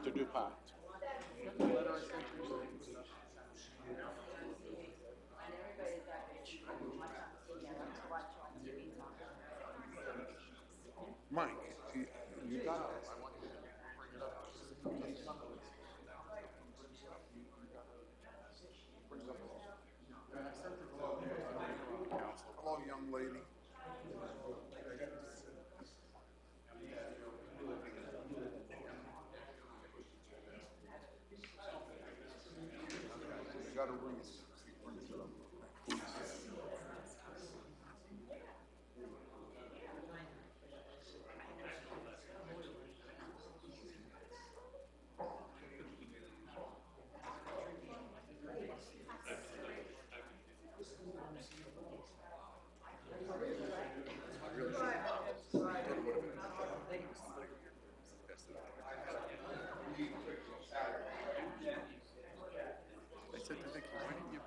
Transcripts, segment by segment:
Mr. DuPont. Mike, you got it. I want you to bring it up. Hello, young lady. You got to read. I said to Vicky, why didn't you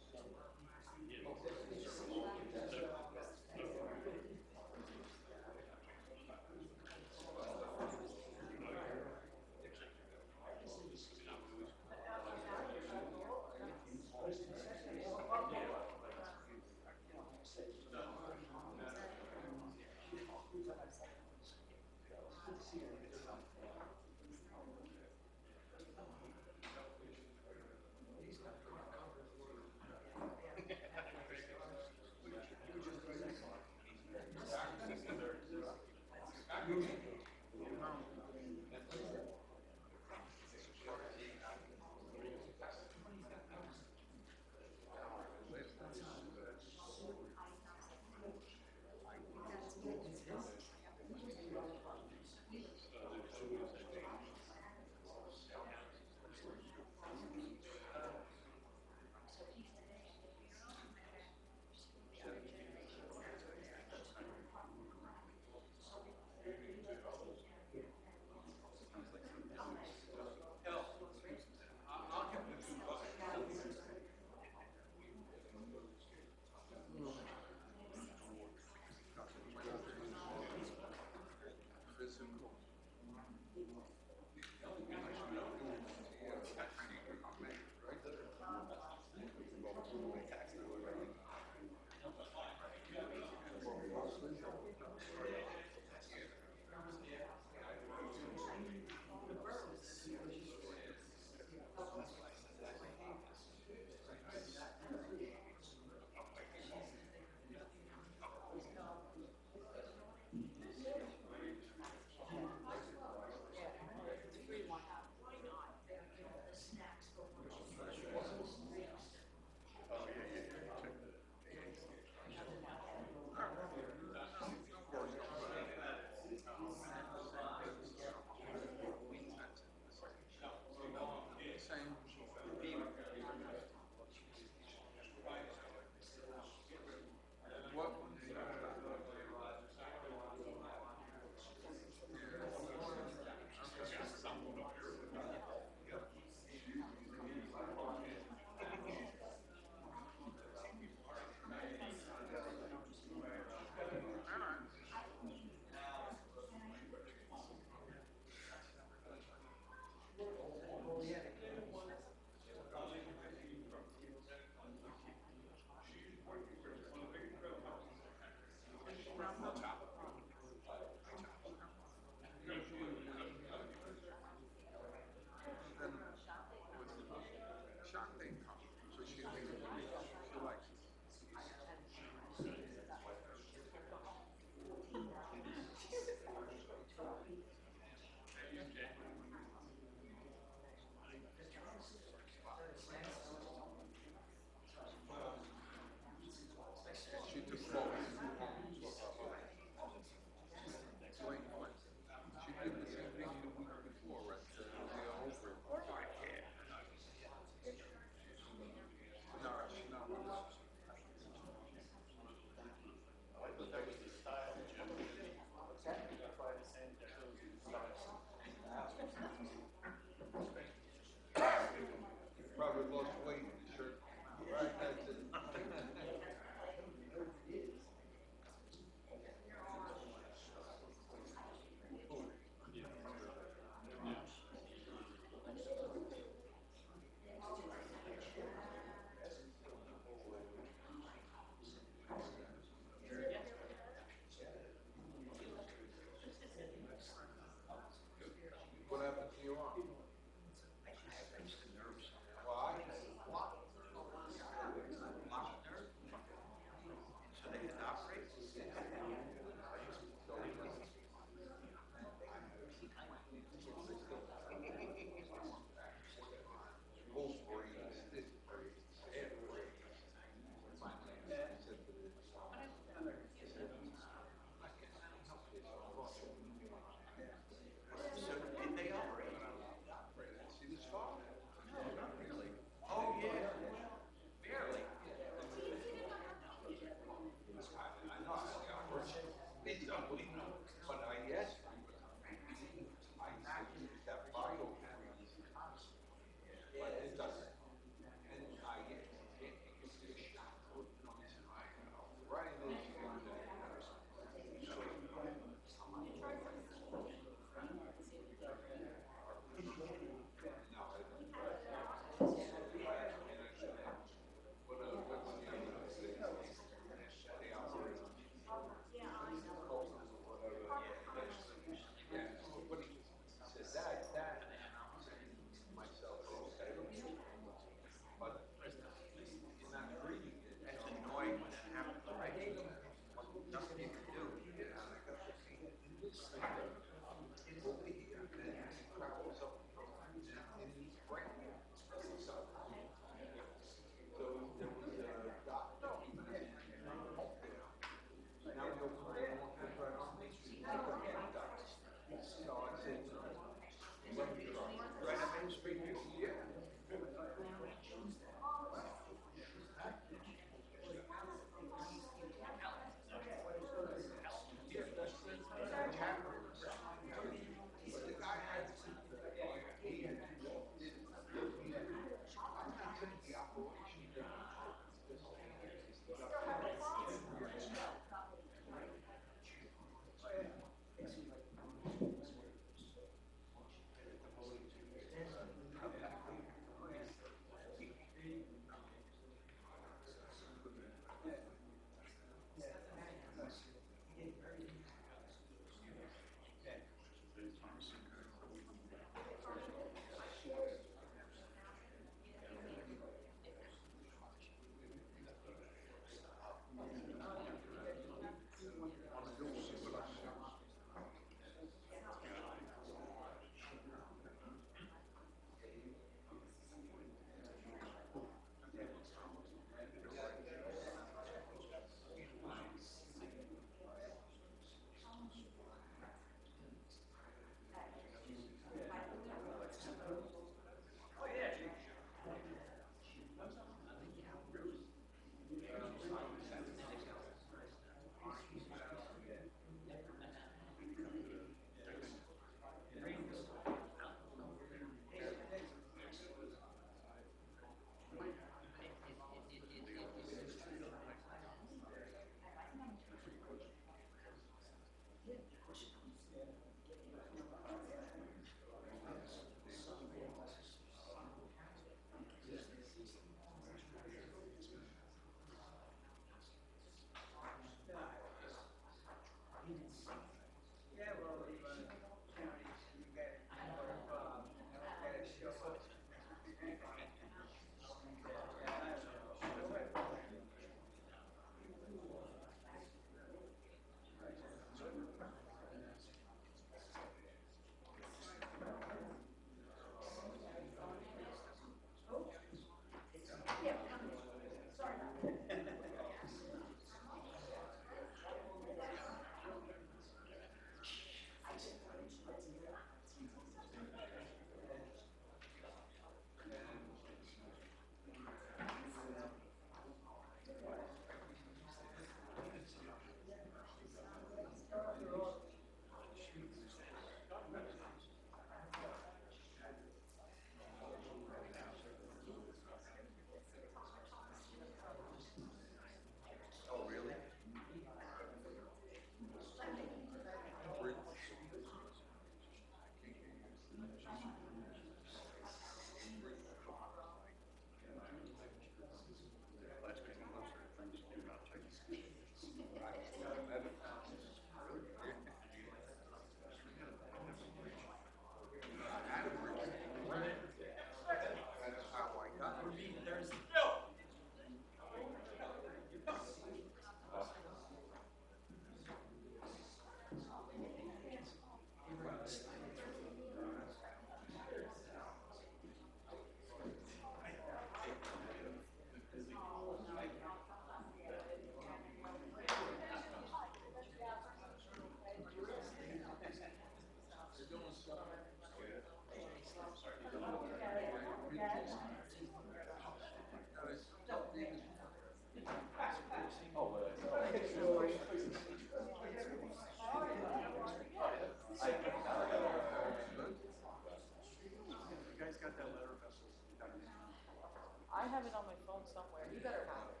I have it on my phone somewhere. You better have it.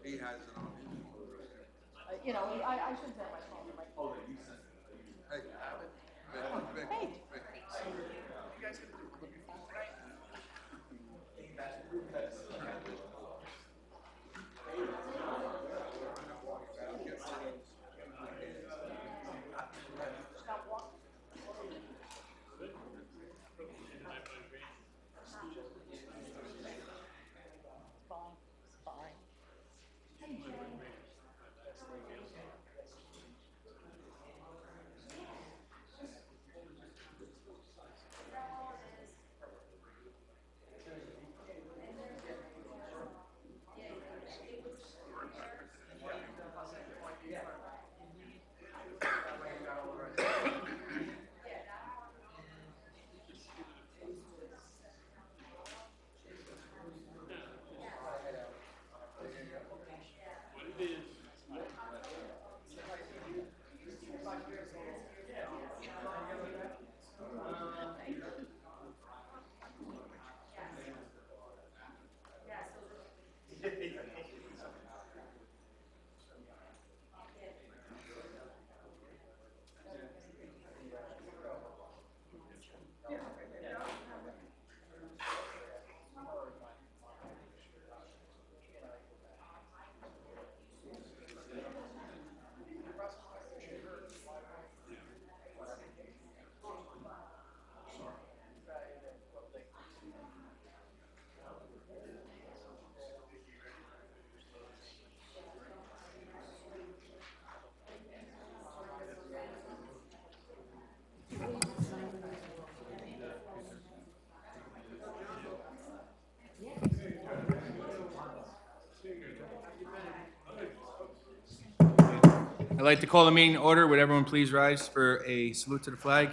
He has it on his. You know, I shouldn't have my phone. My phone. Hey, have it? Vic, Hey. Vic. Fine. Fine. I'd like to call the meeting to order. Would everyone please rise for a salute to the flag?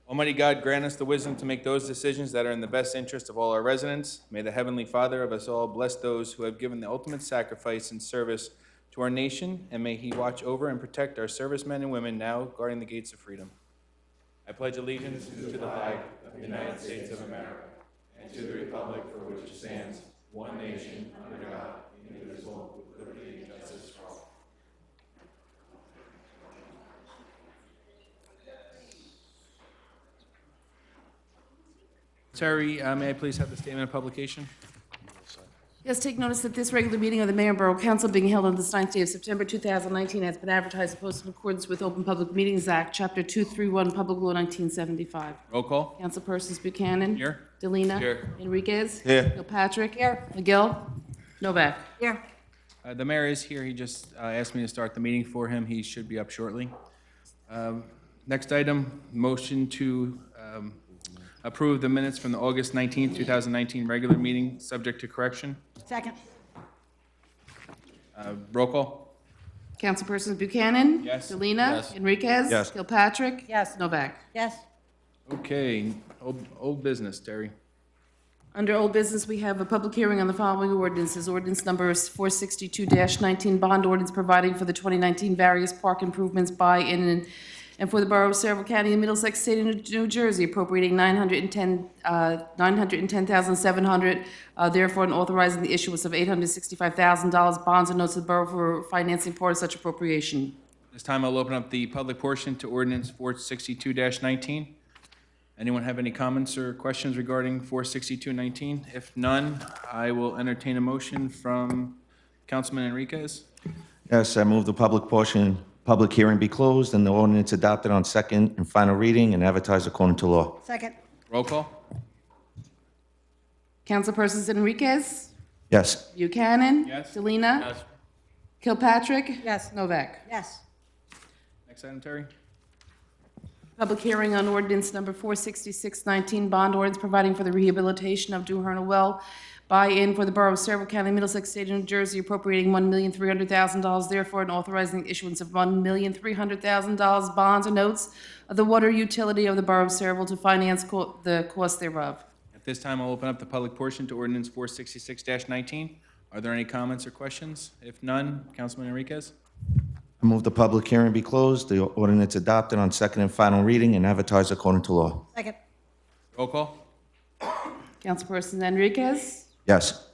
Almighty God, grant us the wisdom to make those decisions that are in the best interest of all our residents. May the Heavenly Father of us all bless those who have given the ultimate sacrifice in service to our nation, and may He watch over and protect our servicemen and women now guarding the gates of freedom. I pledge allegiance to the flag of the United States of America and to the republic for which it stands, one nation, under God, indivisible, with liberty and justice for all. Terry, may I please have the statement of publication? Yes, take notice that this regular meeting of the Mayor and Borough Council being held on this 9th day of September 2019 has been advertised and posted in accordance with Open Public Meetings Act, Chapter 231, Public Law 1975. Roll call. Councilpersons Buchanan. Here. Delina. Here. Enriquez. Here. Kilpatrick. Here. McGill. Novak. Here. The mayor is here. He just asked me to start the meeting for him. He should be up shortly. Next item, motion to approve the minutes from the August 19th, 2019 regular meeting, subject to correction. Second. Roll call. Councilpersons Buchanan. Yes. Delina. Yes. Enriquez. Yes. Kilpatrick. Yes. Novak. Yes. Okay, old business, Terry. Under old business, we have a public hearing on the following ordinances. Ordinance number 462-19, bond ordinance providing for the 2019 various park improvements by, in, and for the Borough of Saraville County and Middlesex State of New Jersey, appropriating $910,700, therefore, and authorizing the issuance of $865,000 bonds and notes of the borough for financing part of such appropriation. This time I'll open up the public portion to ordinance 462-19. Anyone have any comments or questions regarding 462-19? If none, I will entertain a motion from Councilman Enriquez. Yes, I move the public hearing be closed and the ordinance adopted on second and final reading and advertised according to law. Second. Roll call. Councilpersons Enriquez, Yes. Buchanan. Yes. Delina. Yes. Kilpatrick. Yes. Novak. Yes. Next item, Terry. Public hearing on ordinance number 466-19, bond ordinance providing for the rehabilitation of Duherna Well buy-in for the Borough of Saraville County, Middlesex State of New Jersey, appropriating $1,300,000, therefore, and authorizing the issuance of $1,300,000 bonds or notes of the water utility of the Borough of Saraville to finance the cost thereof. At this time, I'll open up the public portion to ordinance 466-19. Are there any comments or questions? If none, Councilman Enriquez? I move the public hearing be closed, the ordinance adopted on second and final reading, and advertised according to law. Second. Roll call? Councilperson Enriquez? Yes.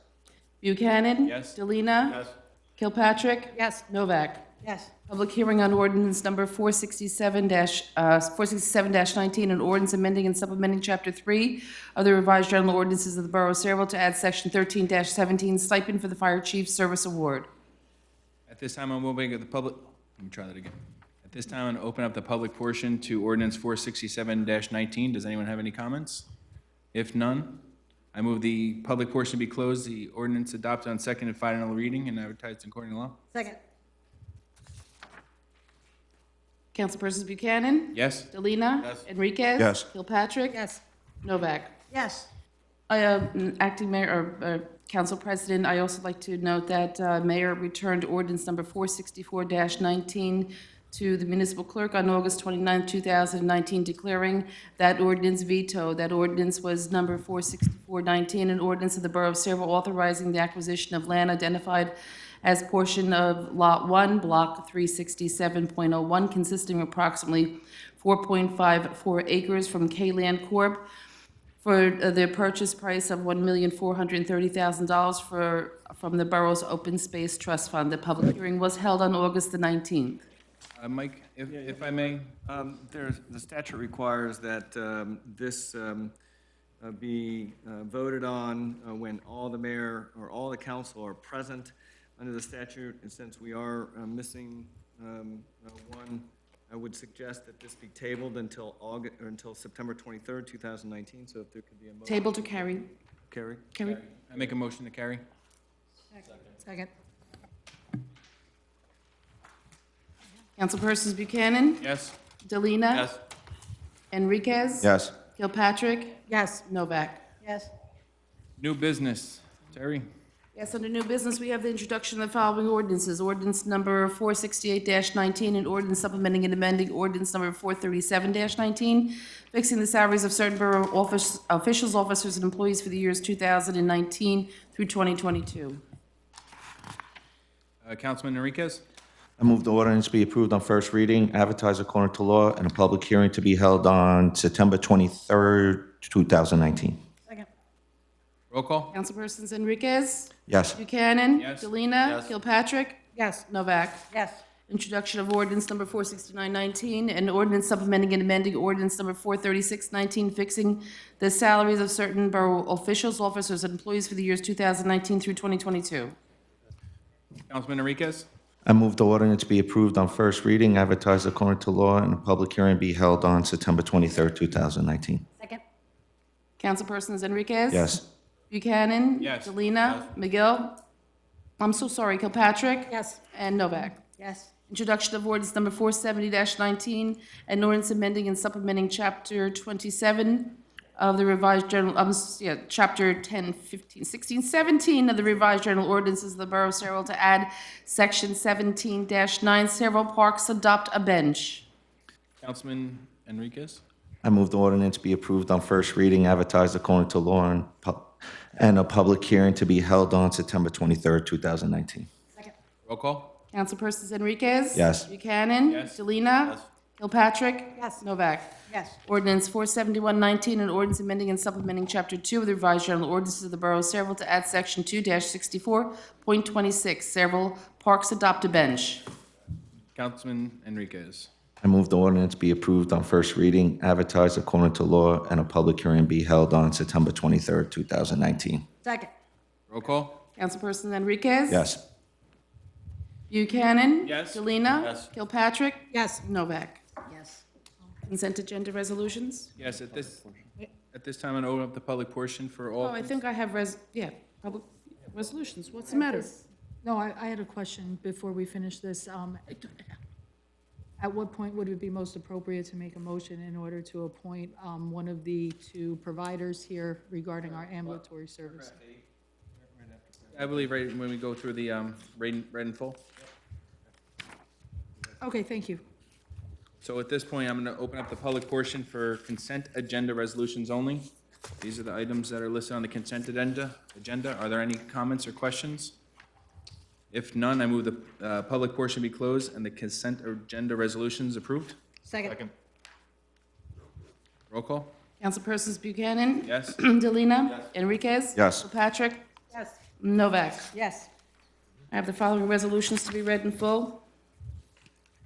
Buchanan? Yes. Delina? Yes. Kilpatrick? Yes. Novak? Yes. Public hearing on ordinance number 467-19, an ordinance amending and supplementing Chapter 3 of the revised general ordinances of the Borough of Saraville to add Section 13-17 stipend for the Fire Chief Service Award. At this time, I'm opening up the public, let me try that again. At this time, I'm going to open up the public portion to ordinance 467-19. Does anyone have any comments? If none, I move the public portion be closed, the ordinance adopted on second and final reading and advertised according to law. Second. Councilpersons Buchanan? Yes? Delina? Yes. Enriquez? Yes. Kilpatrick? Yes. Novak? Yes. Acting Mayor, or Council President, I also like to note that Mayor returned ordinance number 464-19 to the municipal clerk on August 29, 2019, declaring that ordinance vetoed. That ordinance was number 464-19, an ordinance of the Borough of Saraville authorizing the acquisition of land identified as portion of Lot 1, Block 367.01, consisting of approximately 4.54 acres from K-Land Corp. for the purchase price of $1,430,000 from the borough's Open Space Trust Fund. The public hearing was held on August the 19th. Mike, if I may? The statute requires that this be voted on when all the mayor or all the council are present under the statute, and since we are missing one, I would suggest that this be tabled until August, or until September 23rd, 2019, so if there could be a motion. Table to carry. Carry? Carry. I make a motion to carry. Second. Councilpersons Buchanan? Yes? Delina? Yes. Enriquez? Yes. Kilpatrick? Yes. Novak? Yes. New business. Terry? Yes, under new business, we have the introduction of the following ordinances. Ordinance number 468-19, and ordinance supplementing and amending ordinance number 437-19, fixing the salaries of certain borough officials, officers, and employees for the years 2019 through 2022. Councilman Enriquez? I move the ordinance be approved on first reading, advertised according to law, and a public hearing to be held on September 23rd, 2019. Second. Roll call? Councilpersons Enriquez? Yes. Buchanan? Yes. Delina? Yes. Kilpatrick? Yes. Novak? Yes. Introduction of ordinance number 469-19, and ordinance supplementing and amending ordinance number 436-19, fixing the salaries of certain borough officials, officers, and employees for the years 2019 through 2022. Councilman Enriquez? I move the ordinance be approved on first reading, advertised according to law, and a public hearing be held on September 23rd, 2019. Second. Councilpersons Enriquez? Yes. Buchanan? Yes. Delina? McGill? I'm so sorry, Kilpatrick? Yes. And Novak. Yes. Introduction of ordinance number 470-19, and ordinance amending and supplementing Chapter 27 of the revised general, Chapter 10, 15, 16, 17 of the revised general ordinances of the Borough of Saraville to add Section 17-9, several parks adopt a bench. Councilman Enriquez? I move the ordinance be approved on first reading, advertised according to law, and a public hearing to be held on September 23rd, 2019. Second. Roll call? Councilpersons Enriquez? Yes. Buchanan? Yes. Delina? Yes. Kilpatrick? Yes. Novak? Yes. Ordinance 471-19, and ordinance amending and supplementing Chapter 2 of the revised general ordinances of the Borough of Saraville to add Section 2-64.26, several parks adopt a bench. Councilman Enriquez? I move the ordinance be approved on first reading, advertised according to law, and a public hearing be held on September 23rd, 2019. Second. Roll call? Councilperson Enriquez? Yes. Buchanan? Yes. Delina? Yes. Kilpatrick? Yes. Novak? Yes. Consent agenda resolutions? Yes, at this time, I'm going to open up the public portion for all. Oh, I think I have public resolutions. What's the matter? No, I had a question before we finish this. At what point would it be most appropriate to make a motion in order to appoint one of the two providers here regarding our ambulatory service? I believe right when we go through the read in full. Okay, thank you. So at this point, I'm going to open up the public portion for consent agenda resolutions only. These are the items that are listed on the consent agenda. Are there any comments or questions? If none, I move the public portion be closed and the consent agenda resolutions approved. Second. Roll call? Councilpersons Buchanan? Yes? Delina? Enriquez? Yes. Kilpatrick? Yes. Novak? Yes. I have the following resolutions to be read in full.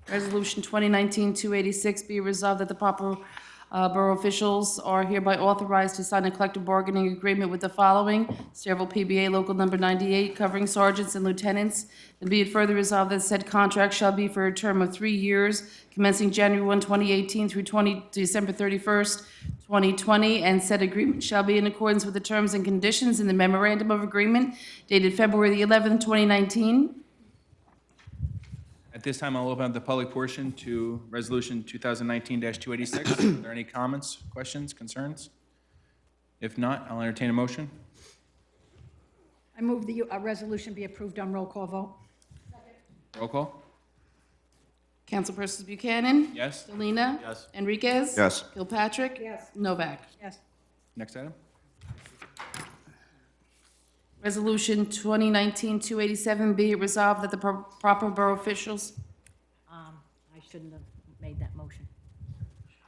Resolution 2019-286, be resolved that the proper borough officials are hereby authorized to sign a collective bargaining agreement with the following: Saraville PBA Local Number 98, covering sergeants and lieutenants. And be it further resolved that said contract shall be for a term of 3 years, commencing January 1, 2018 through December 31st, 2020, and said agreement shall be in accordance with the terms and conditions in the memorandum of agreement dated February the 11th, 2019. At this time, I'll open up the public portion to Resolution 2019-286. Are there any comments, questions, concerns? If not, I'll entertain a motion. I move the resolution be approved on roll call vote. Roll call? Councilpersons Buchanan? Yes? Delina? Yes. Enriquez? Yes. Kilpatrick? Yes. Novak? Yes. Next item? Resolution 2019-287, be it resolved that the proper borough officials, I shouldn't have made that motion.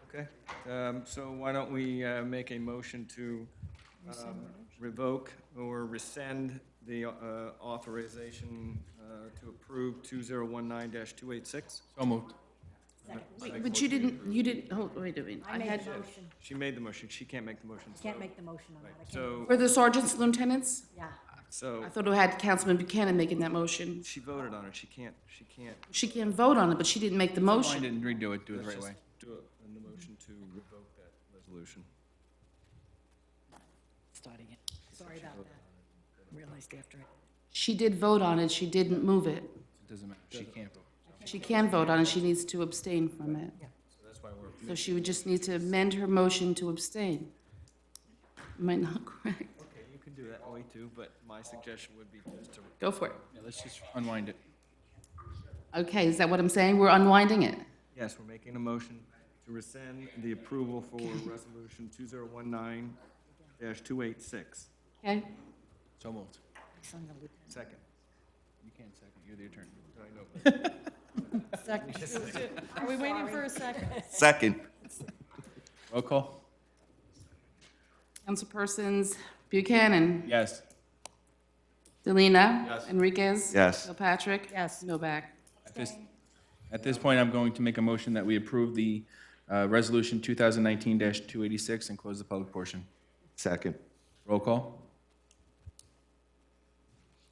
Okay, so why don't we make a motion to revoke or rescind the authorization to approve 2019-286? So moved. but you didn't, hold, wait a minute. I made the motion. She made the motion, she can't make the motion. Can't make the motion on that. I can't. So, For the sergeants and lieutenants? Yeah. so I thought it had Councilman Buchanan making that motion. she voted on it, she can't, She can't vote on it, but she didn't make the Why motion. didn't redo it, do it the let's right just way. do it in the motion to revoke that resolution. Starting it. Sorry about that. Realized after it. She did vote on it, she didn't move it. It doesn't matter, she can't vote. She can vote on it, she needs to abstain from it. So that's why we're. So she would just need to amend her motion to abstain. Am I not correct? Okay, you can do that way too, but my suggestion would be just to, Go for it. Yeah, let's just unwind it. Okay, is that what I'm saying? We're unwinding it. yes, we're making a motion to rescind the approval for resolution 2019-286. Okay? So moved. Second. You can't second, you're the attorney. I know, but Second. Are we waiting for a second? Second. Roll call? Councilpersons Buchanan? Yes. Delina? Yes. Enriquez? Yes. Kilpatrick? Yes. Novak? At this point, I'm going to make a motion that we approve the resolution 2019-286 and close the public portion. Second. Roll call?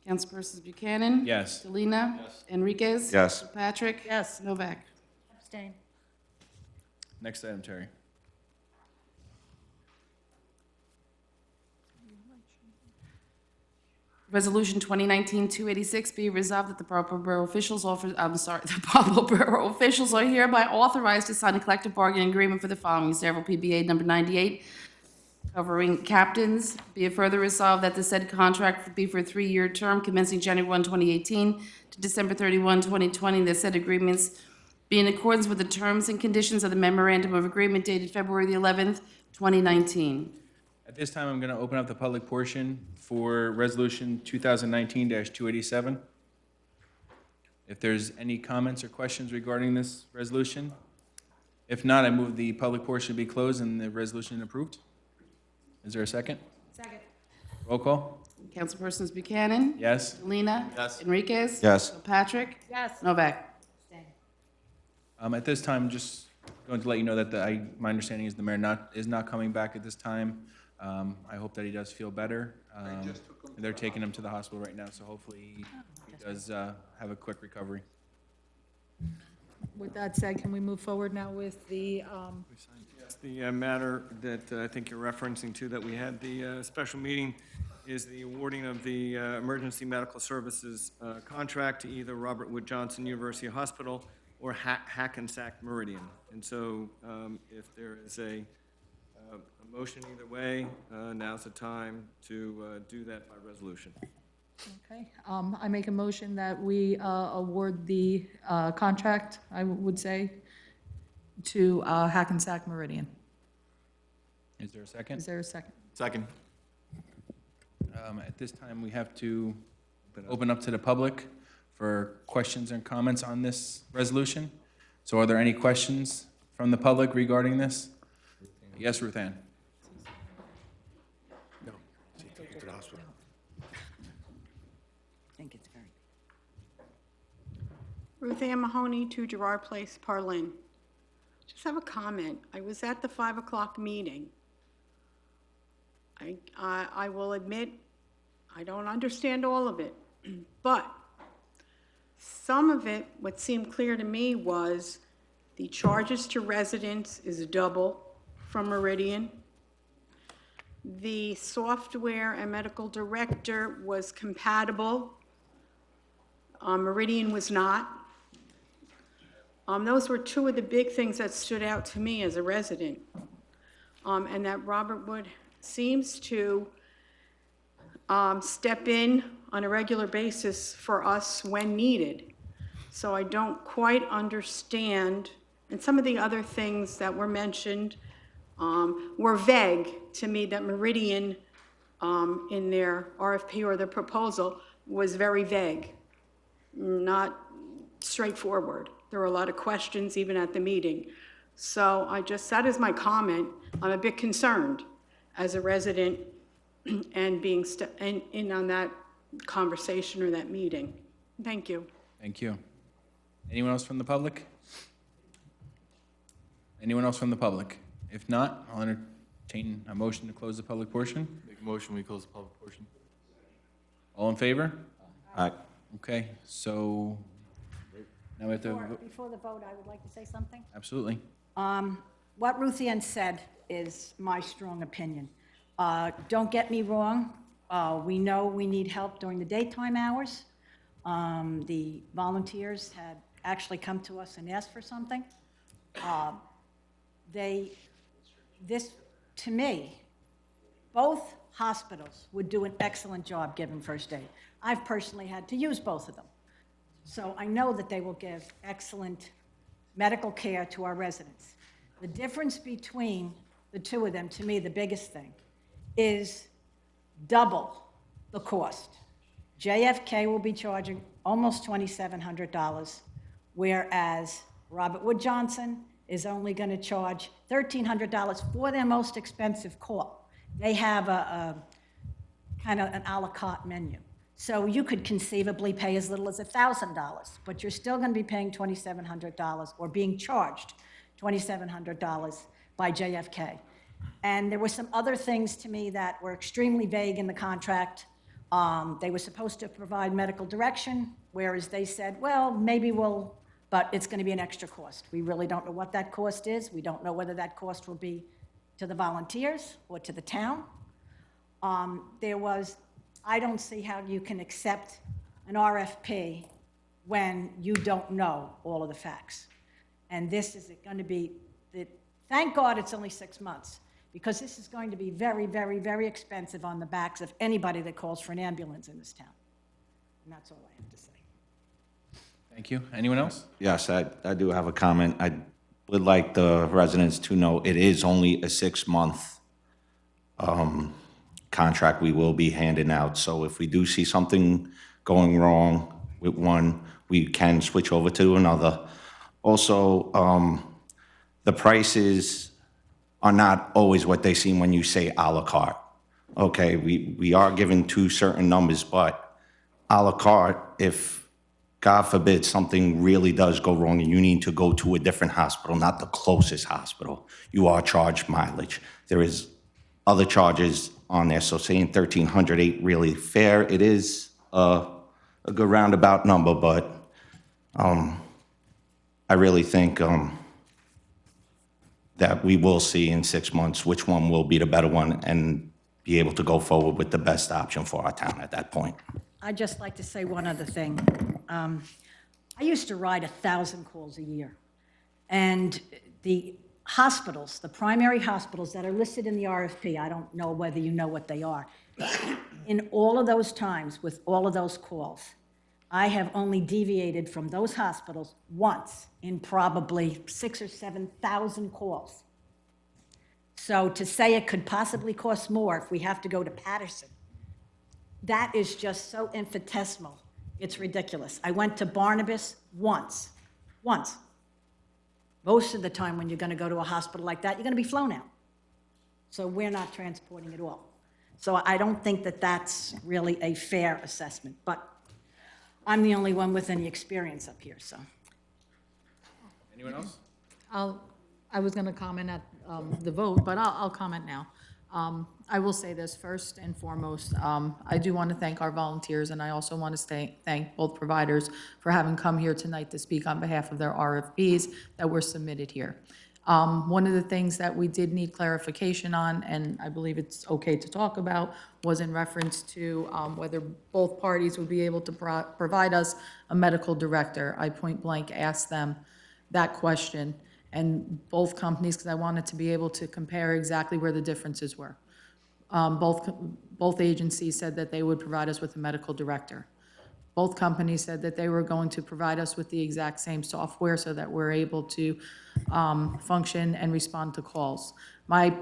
Councilpersons Buchanan? Yes. Delina? Enriquez? Yes. Kilpatrick? Yes. Novak? Abstain. Next item, Terry. Resolution 2019-286, be resolved that the proper borough officials the proper borough officials are hereby authorized to sign a collective bargaining agreement for the following: Saraville PBA number 98, covering captains. Be it further resolved that the said contract be for a 3-year term commencing January 1, 2018 to December 31, 2020. The said agreements be in accordance with the terms and conditions of the memorandum of agreement dated February the 11th, 2019. At this time, I'm going to open up the public portion for Resolution 2019-287. If there's any comments or questions regarding this resolution? If not, I move the public portion be closed and the resolution approved. Is there a second? Second. Roll call? Councilpersons Buchanan? Yes? Delina? Yes. Enriquez? Yes. Kilpatrick? Yes. Novak? Abstain. At this time, just going to let you know that my understanding is the mayor is not coming back at this time. I hope that he does feel better. They're taking him to the hospital right now, so hopefully he does have a quick recovery. With that said, can we move forward now with the, the matter that I think you're referencing to, that we had the special meeting, is the awarding of the emergency medical services contract to either Robert Wood Johnson University Hospital or Hackensack Meridian. And so if there is a motion either way, now's the time to do that by resolution. Okay, I make a motion that we award the contract, I would say, to Hackensack Meridian. Is there a second? Is there a second? Second. At this time, we have to open up to the public for questions and comments on this resolution. So are there any questions from the public regarding this? Yes, Ruth Ann? No, take her to the hospital. I think it's very. Ruth Ann Mahoney, 2 Gerard Place, Parlin. Just have a comment. I was at the 5 o'clock meeting. I will admit, I don't understand all of it, but some of it, what seemed clear to me was the charges to residents is double from Meridian. The software and medical director was compatible. Meridian was not. Those were two of the big things that stood out to me as a resident. And that Robert Wood seems to step in on a regular basis for us when needed. So I don't quite understand, and some of the other things that were mentioned were vague to me, that Meridian in their RFP or their proposal was very vague, not straightforward. There were a lot of questions even at the meeting. So that is my comment. I'm a bit concerned as a resident and being in on that conversation or that meeting. Thank you. Thank you. Anyone else from the public? Anyone else from the public? If not, I'll entertain a motion to close the public portion. Make a motion, we close the public portion. All in favor? Aye. Okay, so now we have to, Before the vote, I would like to say something. absolutely. What Ruth Ann said is my strong opinion. Don't get me wrong, we know we need help during the daytime hours. The volunteers had actually come to us and asked for something. To me, both hospitals would do an excellent job giving first aid. I've personally had to use both of them. So I know that they will give excellent medical care to our residents. The difference between the two of them, to me, the biggest thing, is double the cost. JFK will be charging almost $2,700, whereas Robert Wood Johnson is only going to charge $1,300 for their most expensive call. They have a kind of an a la carte menu. So you could conceivably pay as little as $1,000, but you're still going to be paying $2,700 or being charged $2,700 by JFK. And there were some other things to me that were extremely vague in the contract. They were supposed to provide medical direction, whereas they said, well, maybe we'll, but it's going to be an extra cost. We really don't know what that cost is. We don't know whether that cost will be to the volunteers or to the town. I don't see how you can accept an RFP when you don't know all of the facts. And this is going to be, thank God it's only 6 months, because this is going to be very, very, very expensive on the backs of anybody that calls for an ambulance in this town. And that's all I have to say. Thank you. Anyone else? Yes, I do have a comment. I would like the residents to know it is only a 6-month contract we will be handing out. So if we do see something going wrong with one, we can switch over to another. Also, the prices are not always what they seem when you say à la carte. Okay, we are given 2 certain numbers, but à la carte, if God forbid something really does go wrong and you need to go to a different hospital, not the closest hospital, you are charged mileage. There is other charges on there, so saying 1,300 ain't really fair. It is a good roundabout number, but I really think that we will see in 6 months which one will be the better one and be able to go forward with the best option for our town at that point. I'd just like to say one other thing. I used to ride 1,000 calls a year. And the hospitals, the primary hospitals that are listed in the RFP, I don't know whether you know what they are. In all of those times, with all of those calls, I have only deviated from those hospitals once in probably 6,000 or 7,000 calls. So to say it could possibly cost more if we have to go to Patterson, that is just so infinitesimal. It's ridiculous. I went to Barnabas once. Most of the time when you're going to go to a hospital like that, you're going to be flown out. So we're not transporting at all. So I don't think that that's really a fair assessment, but I'm the only one with any experience up here, so. Anyone else? I was going to comment at the vote, but I'll comment now. I will say this first and foremost. I do want to thank our volunteers, and I also want to thank both providers for having come here tonight to speak on behalf of their RFPs that were submitted here. One of the things that we did need clarification on, and I believe it's okay to talk about, was in reference to whether both parties would be able to provide us a medical director. I point blank asked them that question, and both companies, because I wanted to be able to compare exactly where the differences were. Both agencies said that they would provide us with a medical director. Both companies said that they were going to provide us with the exact same software so that we're able to function and respond to calls. My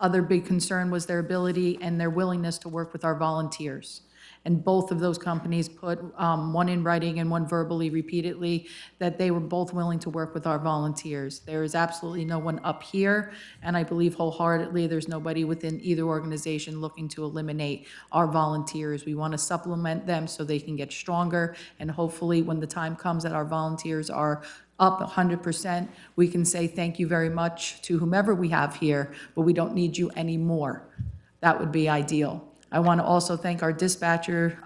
other big concern was their ability and their willingness to work with our volunteers. And both of those companies put, one in writing and one verbally repeatedly, that they were both willing to work with our volunteers. There is absolutely no one up here, and I believe wholeheartedly there's nobody within either organization looking to eliminate our volunteers. We want to supplement them so they can get stronger, and hopefully when the time comes that our volunteers are up 100%, we can say thank you very much to whomever we have here, but we don't need you anymore. That would be ideal. I want to also thank our dispatcher,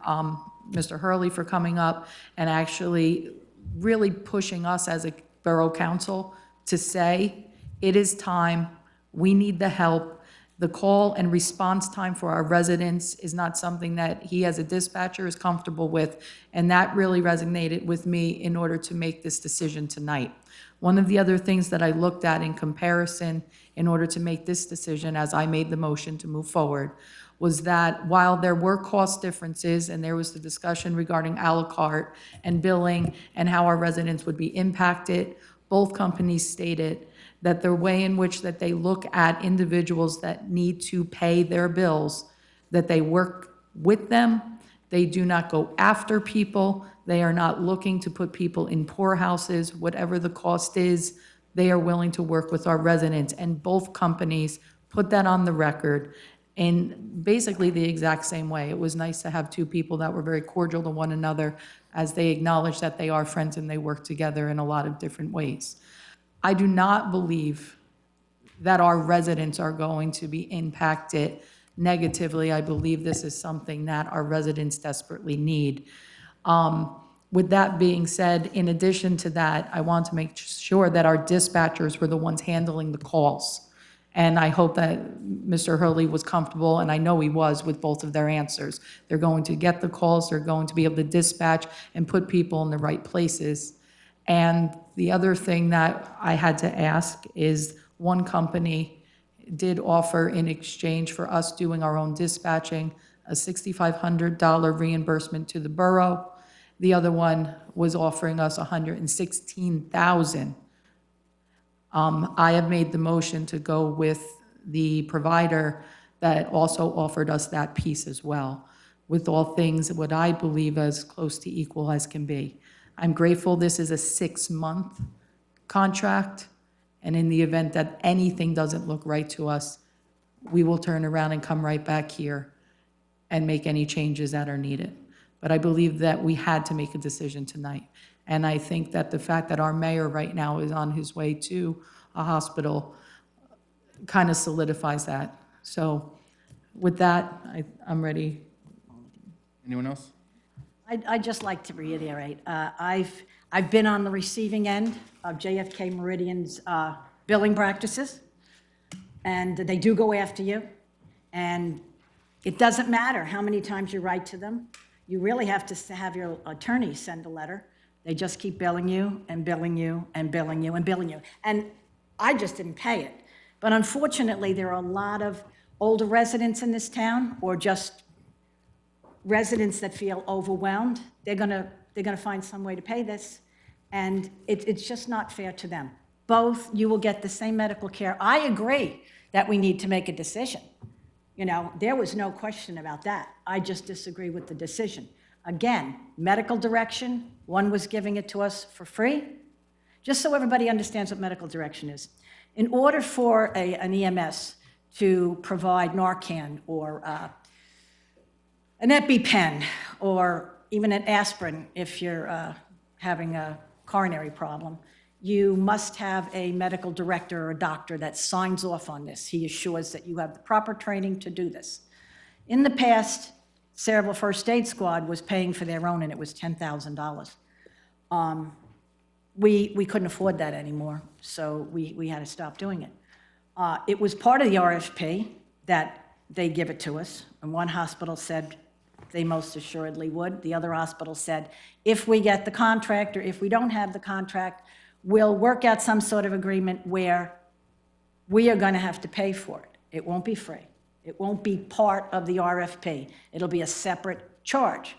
Mr. Hurley, for coming up and actually really pushing us as a borough council to say, it is time, we need the help. The call and response time for our residents is not something that he as a dispatcher is comfortable with, and that really resonated with me in order to make this decision tonight. One of the other things that I looked at in comparison in order to make this decision as I made the motion to move forward was that while there were cost differences and there was the discussion regarding a la carte and billing and how our residents would be impacted, both companies stated that the way in which that they look at individuals that need to pay their bills, that they work with them, they do not go after people, they are not looking to put people in poorhouses, whatever the cost is, they are willing to work with our residents. And both companies put that on the record in basically the exact same way. It was nice to have two people that were very cordial to one another as they acknowledge that they are friends and they work together in a lot of different ways. I do not believe that our residents are going to be impacted negatively. I believe this is something that our residents desperately need. With that being said, in addition to that, I want to make sure that our dispatchers were the ones handling the calls. And I hope that Mr. Hurley was comfortable, and I know he was, with both of their answers. They're going to get the calls, they're going to be able to dispatch and put people in the right places. And the other thing that I had to ask is, one company did offer, in exchange for us doing our own dispatching, a $6,500 reimbursement to the borough. The other one was offering us $116,000. I have made the motion to go with the provider that also offered us that piece as well, with all things what I believe as close to equal as can be. I'm grateful this is a 6-month contract, and in the event that anything doesn't look right to us, we will turn around and come right back here and make any changes that are needed. But I believe that we had to make a decision tonight. And I think that the fact that our mayor right now is on his way to a hospital kind of solidifies that. So with that, I'm ready. Anyone else? I'd just like to reiterate, I've been on the receiving end of JFK Meridian's billing practices, and they do go after you, and it doesn't matter how many times you write to them. You really have to have your attorney send a letter. They just keep billing you and billing you and billing you and billing you. And I just didn't pay it. But unfortunately, there are a lot of older residents in this town, or just residents that feel overwhelmed, they're gonna find some way to pay this, and it's just not fair to them. Both, you will get the same medical care. I agree that we need to make a decision. You know, there was no question about that. I just disagree with the decision. Again, medical direction, one was giving it to us for free. Just so everybody understands what medical direction is. In order for an EMS to provide Narcan or an EpiPen or even an aspirin if you're having a coronary problem, you must have a medical director or a doctor that signs off on this. He assures that you have the proper training to do this. In the past, Cerebral First Aid Squad was paying for their own, and it was $10,000. We couldn't afford that anymore, so we had to stop doing it. It was part of the RFP that they give it to us, and one hospital said they most assuredly would. The other hospital said, if we get the contract or if we don't have the contract, we'll work out some sort of agreement where we are going to have to pay for it. It won't be free. It won't be part of the RFP. It'll be a separate charge.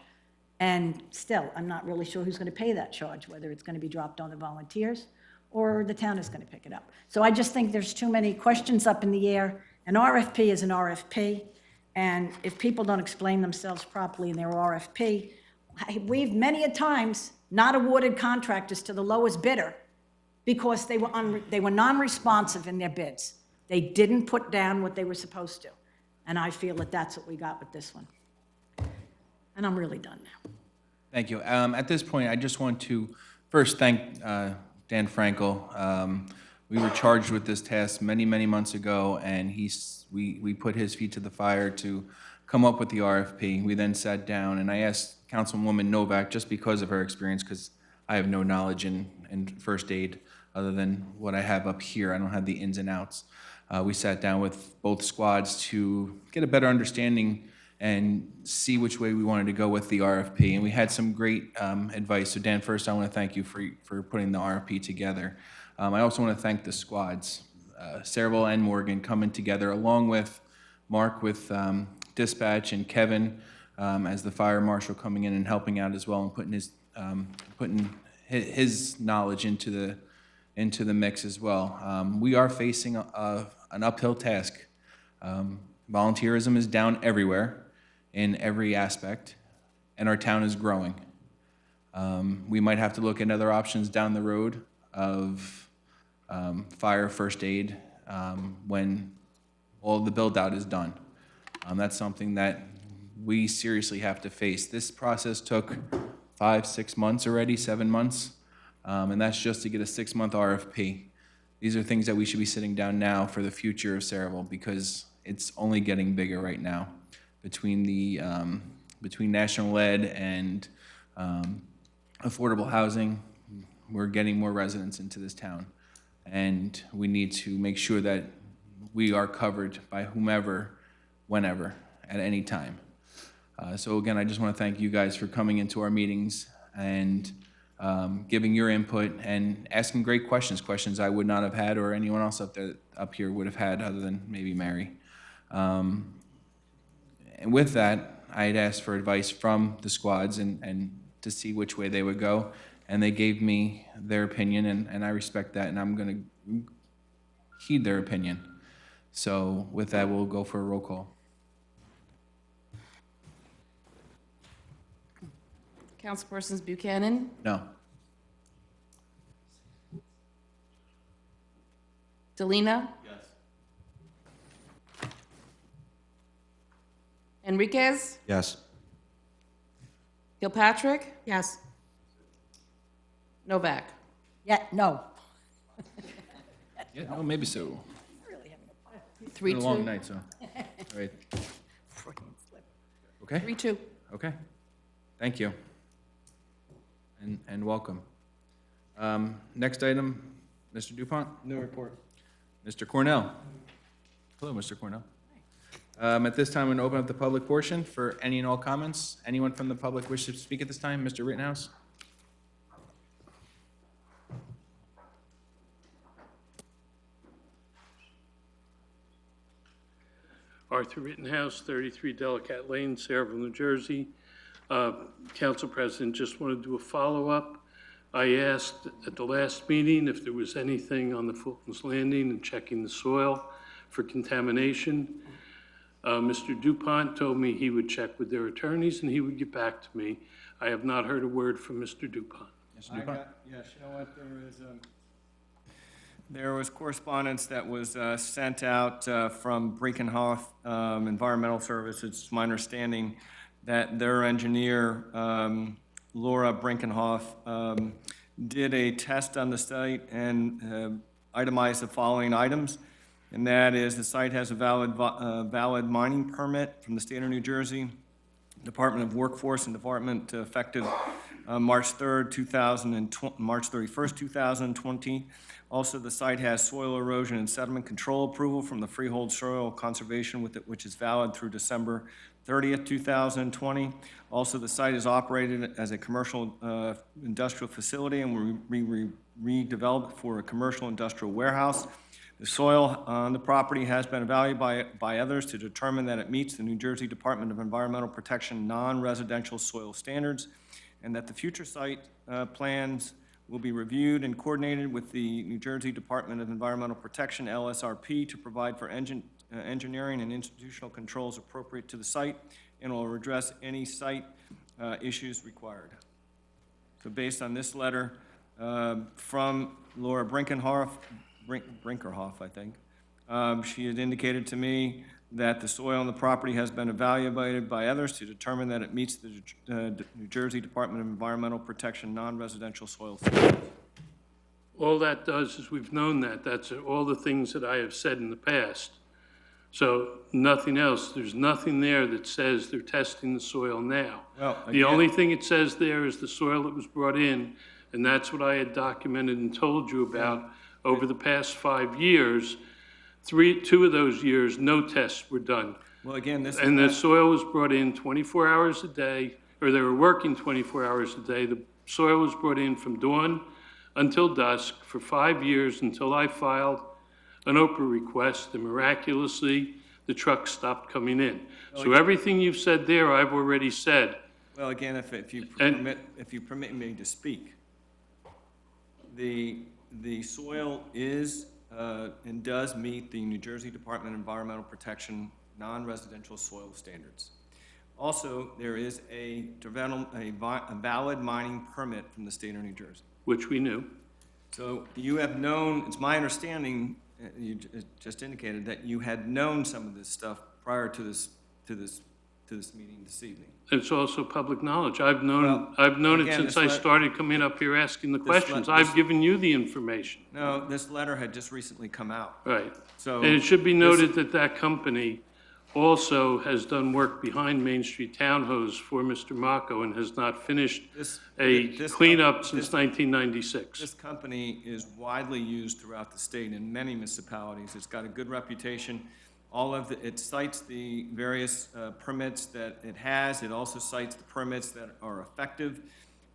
And still, I'm not really sure who's going to pay that charge, whether it's going to be dropped on the volunteers or the town is going to pick it up. So I just think there's too many questions up in the air. An RFP is an RFP, and if people don't explain themselves properly in their RFP, we've many a times not awarded contractors to the lowest bidder because they were non-responsive in their bids. They didn't put down what they were supposed to. And I feel that that's what we got with this one. And I'm really done now. Thank you. At this point, I just want to first thank Dan Frankel. We were charged with this task many, many months ago, and we put his feet to the fire to come up with the RFP. We then sat down, and I asked Councilwoman Novak, just because of her experience, because I have no knowledge in first aid other than what I have up here. I don't have the ins and outs. We sat down with both squads to get a better understanding and see which way we wanted to go with the RFP. And we had some great advice. So Dan, first I want to thank you for putting the RFP together. I also want to thank the squads, Cerebral and Morgan, coming together along with Mark with dispatch and Kevin as the fire marshal coming in and helping out as well and putting his knowledge into the mix as well. We are facing an uphill task. Volunteerism is down everywhere in every aspect, and our town is growing. We might have to look at other options down the road of fire first aid when all the build out is done. That's something that we seriously have to face. This process took 5-6 months already, 7 months, and that's just to get a 6-month RFP. These are things that we should be sitting down now for the future of Cerebral because it's only getting bigger right now. Between National Lead and affordable housing, we're getting more residents into this town, and we need to make sure that we are covered by whomever, whenever, at any time. So again, I just want to thank you guys for coming into our meetings and giving your input and asking great questions I would not have had or anyone else up here would have had other than maybe Mary. And with that, I had asked for advice from the squads and to see which way they would go, and they gave me their opinion, and I respect that, and I'm going to heed their opinion. So with that, we'll go for a roll call. Councilpersons Buchanan, No. Delina? Yes. Enriquez? Yes. Kilpatrick? Yes. Novak? Yeah, no. Yeah, no, maybe so. 3-2. It's been a long night, so. All right. Okay, 3-2. okay. Thank you. And welcome. Next item, Mr. Dupont? No report. Mr. Cornell? Hello, Mr. Cornell. At this time, I'm going to open up the public portion for any and all comments. Anyone from the public wish to speak at this time? Mr. Rittenhouse? Arthur Rittenhouse, 33 Delacat Lane, Saraville, New Jersey. Council President, just want to do a follow-up. I asked at the last meeting if there was anything on the Fulton's Landing and checking the soil for contamination. Mr. DuPont told me he would check with their attorneys and he would get back to me. I have not heard a word from Mr. DuPont. Yes, you know what, there was correspondence that was sent out from Brinkenhoff Environmental Services. It's my understanding that their engineer, Laura Brinkenhoff, did a test on the site and itemized the following items, and that is the site has a valid mining permit from the state of New Jersey, Department of Workforce and Department effective March 31st, 2020. Also, the site has soil erosion and sediment control approval from the Freehold Soil Conservation which is valid through December 30th, 2020. Also, the site is operated as a commercial industrial facility and will be redeveloped for a commercial industrial warehouse. The soil on the property has been evaluated by others to determine that it meets the New Jersey Department of Environmental Protection non-residential soil standards, and that the future site plans will be reviewed and coordinated with the New Jersey Department of Environmental Protection, LSRP, to provide for engineering and institutional controls appropriate to the site, and will address any site issues required. So based on this letter from Laura Brinkerhoff, I think, she had indicated to me that the soil on the property has been evaluated by others to determine that it meets the New Jersey Department of Environmental Protection non-residential soil standards. All that does is we've known that. That's all the things that I have said in the past. So nothing else. There's nothing there that says they're testing the soil now. Well, The again- only thing it says there is the soil that was brought in, and that's what I had documented and told you about over the past 5 years. 2 of those years, no tests were done. Well, again, this And the is, soil was brought in 24 hours a day, or they were working 24 hours a day. The soil was brought in from dawn until dusk for 5 years until I filed an OPRA request, and miraculously, the truck stopped coming in. So everything you've said there, I've already said. well, again, if you And- permit me to speak, the soil is and does meet the New Jersey Department of Environmental Protection non-residential soil standards. Also, there is a valid mining permit from the state of New Jersey. Which we knew. So you have known, it's my understanding, you just indicated that you had known some of this stuff prior to this meeting this evening. It's also public knowledge. I've known Well, it again, since this I let- started coming up here asking the questions. this- I've given you the information, No, this letter had just recently come out. right? So And it should be this- noted that that company also has done work behind Main Street Townhomes for Mr. Mako and has not finished This- a this- cleanup since this- 1996. This company is widely used throughout the state in many municipalities. It's got a good reputation. It cites the various permits that it has. It also cites the permits that are effective.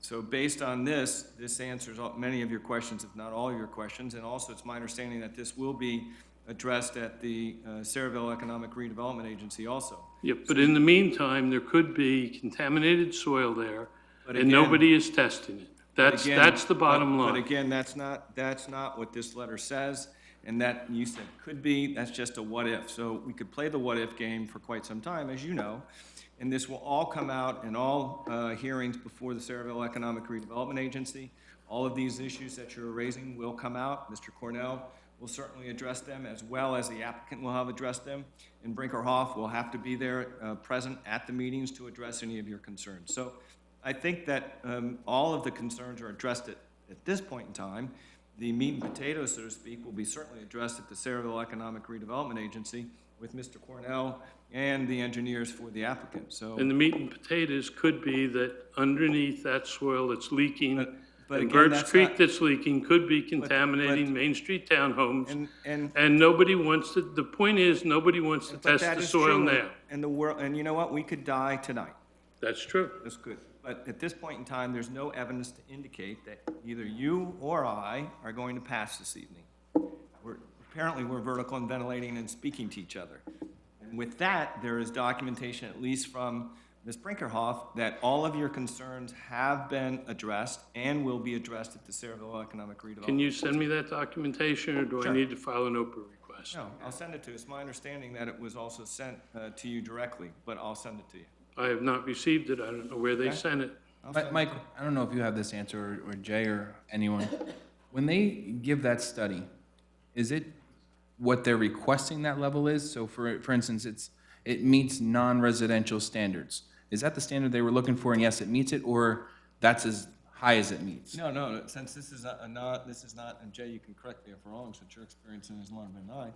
So based on this answers many of your questions, if not all of your questions. And also, it's my understanding that this will be addressed at the Saraville Economic Redevelopment Agency also. Yep, but in the meantime, there could be contaminated soil there, But and again- nobody is testing it. That's the bottom line. But again, that's not what this letter says, and that you said could be, that's just a what-if. So we could play the what-if game for quite some time, as you know, and this will all come out in all hearings before the Saraville Economic Redevelopment Agency. All of these issues that you're raising will come out. Mr. Cornell will certainly address them, as well as the applicant will have addressed them, and Brinkerhoff will have to be there, present at the meetings to address any of your concerns. So I think that all of the concerns are addressed at this point in time. The meat and potatoes, so to speak, will be certainly addressed at the Saraville Economic Redevelopment Agency with Mr. Cornell and the engineers for the applicant, so. And the meat and potatoes could be that underneath that soil that's leaking, But the again, Birch that's Creek not- that's leaking could be contaminating Main Street Townhomes. And And nobody wants to, the point is, nobody wants to but test that the is soil true, now. and the world, and you know what, we could die tonight. That's true. That's good. But at this point in time, there's no evidence to indicate that either you or I are going to pass this evening. Apparently, we're vertical and ventilating and speaking to each other. With that, there is documentation, at least from Ms. Brinkerhoff, that all of your concerns have been addressed and will be addressed at the Sayreville Economic Redevelopment. Can you send me that documentation, or do I Sure. need to file an Oprah request? No, I'll send it to you. It's my understanding that it was also sent to you directly, but I'll send it to you. I have not received it. I don't know where they sent it. Mike, I don't know if you have this answer, or Jay, or anyone. When they give that study, is it what they're requesting that level is? So for instance, it meets non-residential standards. Is that the standard they were looking for, and yes, it meets it, or that's as high as it meets? No, since this is not, and Jay, you can correct me if I'm wrong, since your experience in it is longer than mine,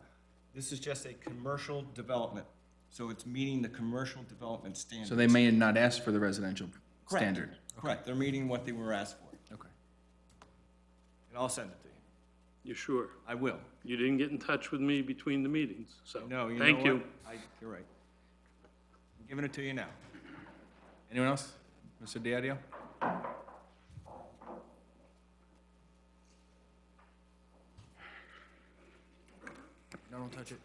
this is just a commercial development, so it's meeting the commercial development standards. So they may not ask for the residential Correct. standard? Correct, they're meeting what they were asked for, Okay. and I'll send it to you. You sure? I will. You didn't get in touch with me between the meetings, so, No, you know thank you. what? You're right. I'm giving it to you now. Anyone else? Mr. Diadio? No, don't touch it.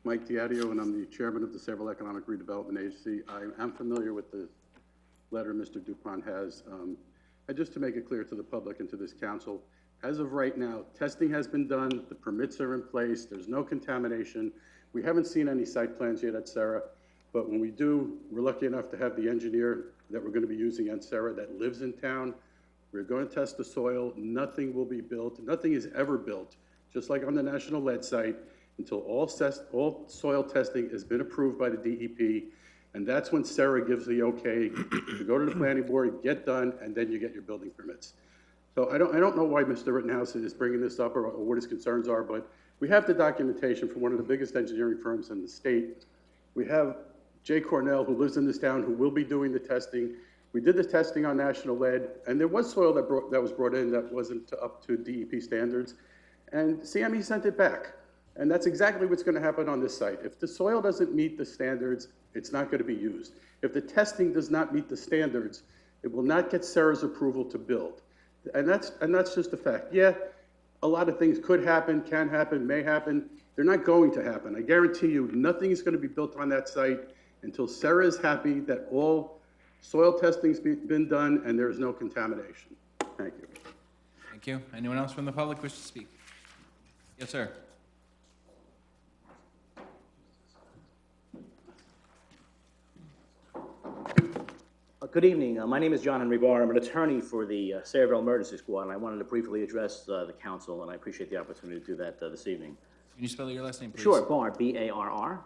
Mike Diadio, and I'm the chairman of the Sayreville Economic Redevelopment Agency. I am familiar with the letter Mr. Dupont has. And just to make it clear to the public and to this council, as of right now, testing has been done, the permits are in place, there's no contamination. We haven't seen any site plans yet at Sarah, but when we do, we're lucky enough to have the engineer that we're going to be using at Sarah that lives in town. We're going to test the soil. Nothing will be built. Nothing is ever built, just like on the National Lead site, until all soil testing has been approved by the DEP. And that's when Sarah gives the okay to go to the planning board, get done, and then you get your building permits. So I don't know why Mr. Rittenhouse is bringing this up, or what his concerns are, but we have the documentation from one of the biggest engineering firms in the state. We have Jay Cornell, who lives in this town, who will be doing the testing. We did the testing on National Lead, and there was soil that was brought in that wasn't up to DEP standards, and CME sent it back. And that's exactly what's going to happen on this site. If the soil doesn't meet the standards, it's not going to be used. If the testing does not meet the standards, it will not get Sarah's approval to build. And that's just a fact. Yeah, a lot of things could happen, can happen, may happen. They're not going to happen. I guarantee you, nothing is going to be built on that site until Sarah is happy that all soil testing's been done and there's no contamination. Thank you. Thank you. Anyone else from the public wish to speak? Yes, sir. Good evening. My name is John Henry Barr. I'm an attorney for the Sayreville Emergency Squad, and I wanted to briefly address the council, and I appreciate the opportunity to do that this evening. Can you spell your last name, please? Sure, Barr, B-A-R-R.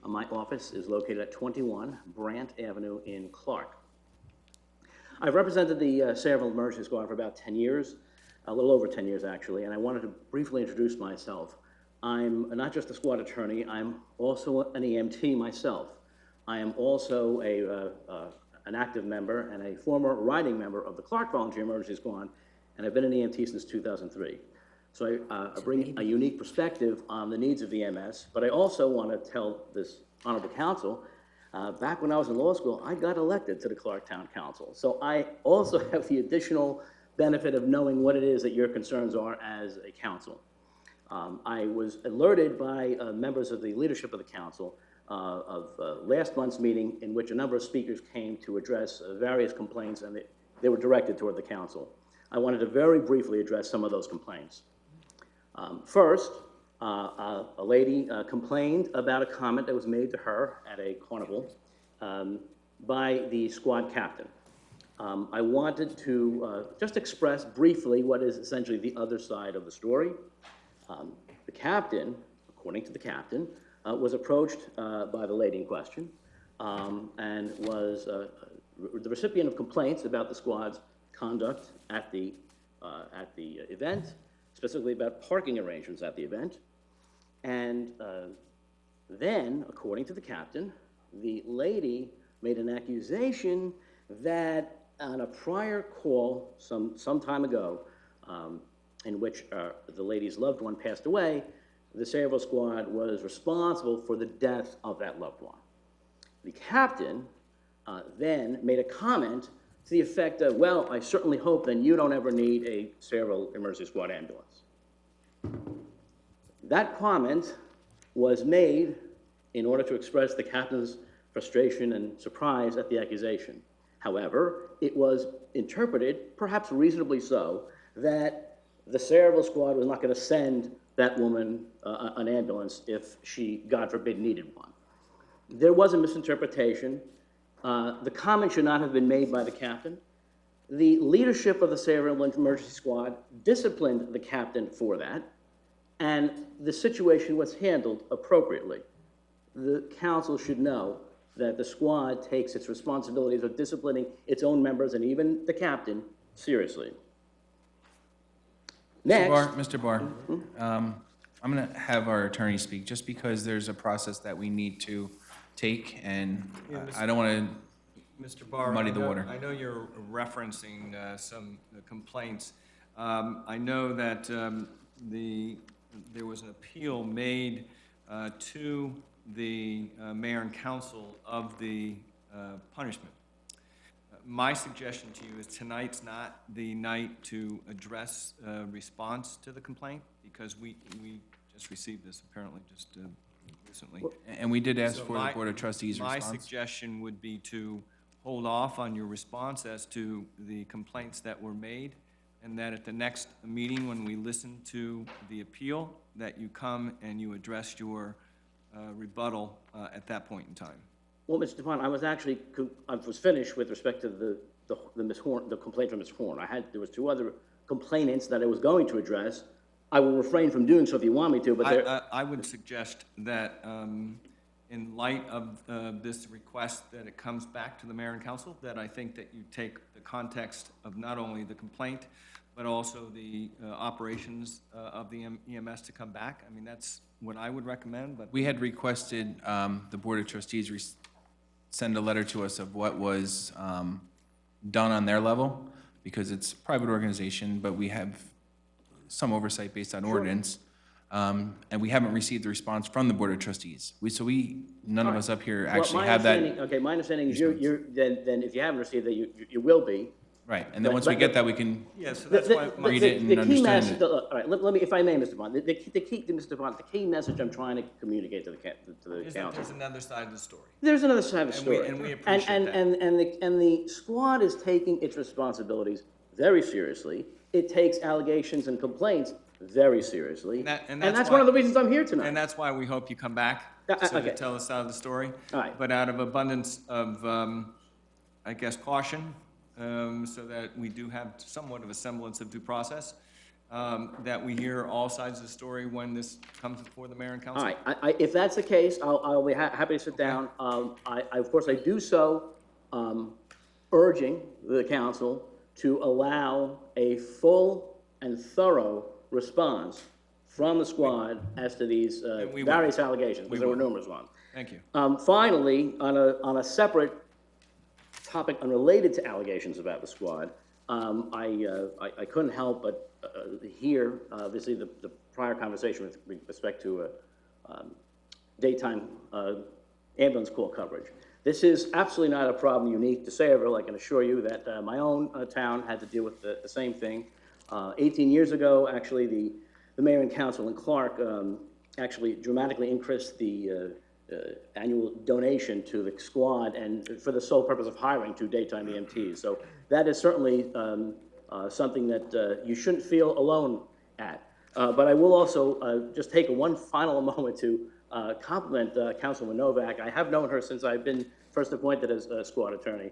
My office is located at 21 Brant Avenue in Clark. I've represented the Sayreville Emergency Squad for about 10 years, a little over 10 years actually, and I wanted to briefly introduce myself. I'm not just a squad attorney, I'm also an EMT myself. I am also an active member and a former riding member of the Clark Volunteer Emergency Squad, and I've been an EMT since 2003. So I bring a unique perspective on the needs of EMS, but I also want to tell this honorable council, back when I was in law school, I got elected to the Clark Town Council. So I also have the additional benefit of knowing what it is that your concerns are as a council. I was alerted by members of the leadership of the council of last month's meeting, in which a number of speakers came to address various complaints, and they were directed toward the council. I wanted to very briefly address some of those complaints. First, a lady complained about a comment that was made to her at a carnival by the squad captain. I wanted to just express briefly what is essentially the other side of the story. The captain, according to the captain, was approached by the lady in question and was the recipient of complaints about the squad's conduct at the event, specifically about parking arrangements at the event. And then, according to the captain, the lady made an accusation that on a prior call some time ago, in which the lady's loved one passed away, the Sayreville Squad was responsible for the death of that loved one. The captain then made a comment to the effect of, well, I certainly hope then you don't ever need a Sayreville Emergency Squad ambulance. That comment was made in order to express the captain's frustration and surprise at the accusation. However, it was interpreted, perhaps reasonably so, that the Sayreville squad was not going to send that woman an ambulance if she, God forbid, needed one. There was a misinterpretation. The comment should not have been made by the captain. The leadership of the Sayreville Emergency Squad disciplined the captain for that, and the situation was handled appropriately. The council should know that the squad takes its responsibilities of disciplining its own members and even the captain seriously. Next. Mr. Barr, I'm going to have our attorney speak, just because there's a process that we need to take, and I don't want Mr. Barr, muddy the water. I know you're referencing some complaints. I know that there was an appeal made to the mayor and council of the punishment. My suggestion to you is tonight's not the night to address response to the complaint, because we just received this apparently just recently. And we did ask So for the Board of Trustees' My response. suggestion would be to hold off on your response as to the complaints that were made, and that at the next meeting, when we listen to the appeal, that you come and you address your rebuttal at that point in time. Well, Mr. DuPont, I was finished with respect to the Ms. Horn, the complaint from Ms. Horn. There was 2 other complainants that I was going to address. I will refrain from doing so if you want me to, but there. I would suggest that in light of this request, that it comes back to the mayor and council, that I think that you take the context of not only the complaint, but also the operations of the EMS to come back. I mean, that's what I would recommend, but. We had requested the Board of Trustees send a letter to us of what was done on their level, because it's a private organization, but we have some oversight based on ordinance. And we haven't received the response from the Board of Trustees. None of us up here actually have that. Okay, my understanding is then if you haven't received that, you will be. Right, and then once we get that, we can Yeah, so that's why. read it and understand it. All right, let me, if I may, Mr. Bond, the key message I'm trying to communicate to the Is that council. there's another side of the story. There's another side of the And we- story. and we appreciate that. And the squad is taking its responsibilities very seriously. It takes allegations and complaints very seriously. And that's why- one of the reasons I'm here tonight. And that's why we hope you come back, so okay. to tell us side of the story. All right. But out of abundance of, I guess, caution, so that we do have somewhat of a semblance of due process, that we hear all sides of the story when this comes before the mayor and council. All right, if that's the case, I'll be happy to sit down. Of course, I do so urging the council to allow a full and thorough response from the squad as to these we will. various allegations, because there were will. numerous ones. Thank you. Finally, on a separate topic unrelated to allegations about the squad, I couldn't help but hear, obviously, the prior conversation with respect to daytime ambulance call coverage. This is absolutely not a problem unique to Sayreville. I can assure you that my own town had to deal with the same thing. 18 years ago, actually, the mayor and council in Clark actually dramatically increased the annual donation to the squad, and for the sole purpose of hiring 2 daytime EMTs. So that is certainly something that you shouldn't feel alone at. But I will also just take one final moment to compliment Councilwoman Novak. I have known her since I've been first appointed as a squad attorney.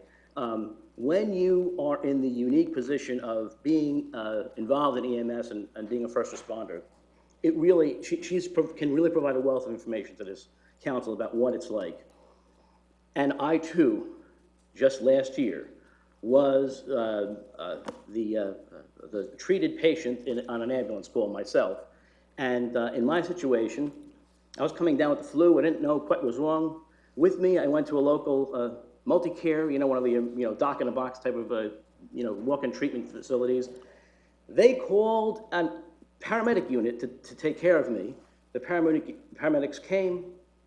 When you are in the unique position of being involved in EMS and being a first responder, it really, she can really provide a wealth of information to this council about what it's like. And I too, just last year, was the treated patient on an ambulance call myself. And in my situation, I was coming down with the flu. I didn't know quite what was wrong with me. I went to a local multi-care, one of the dock-in-a-box type of walk-in treatment facilities. They called a paramedic unit to take care of me. The paramedics came,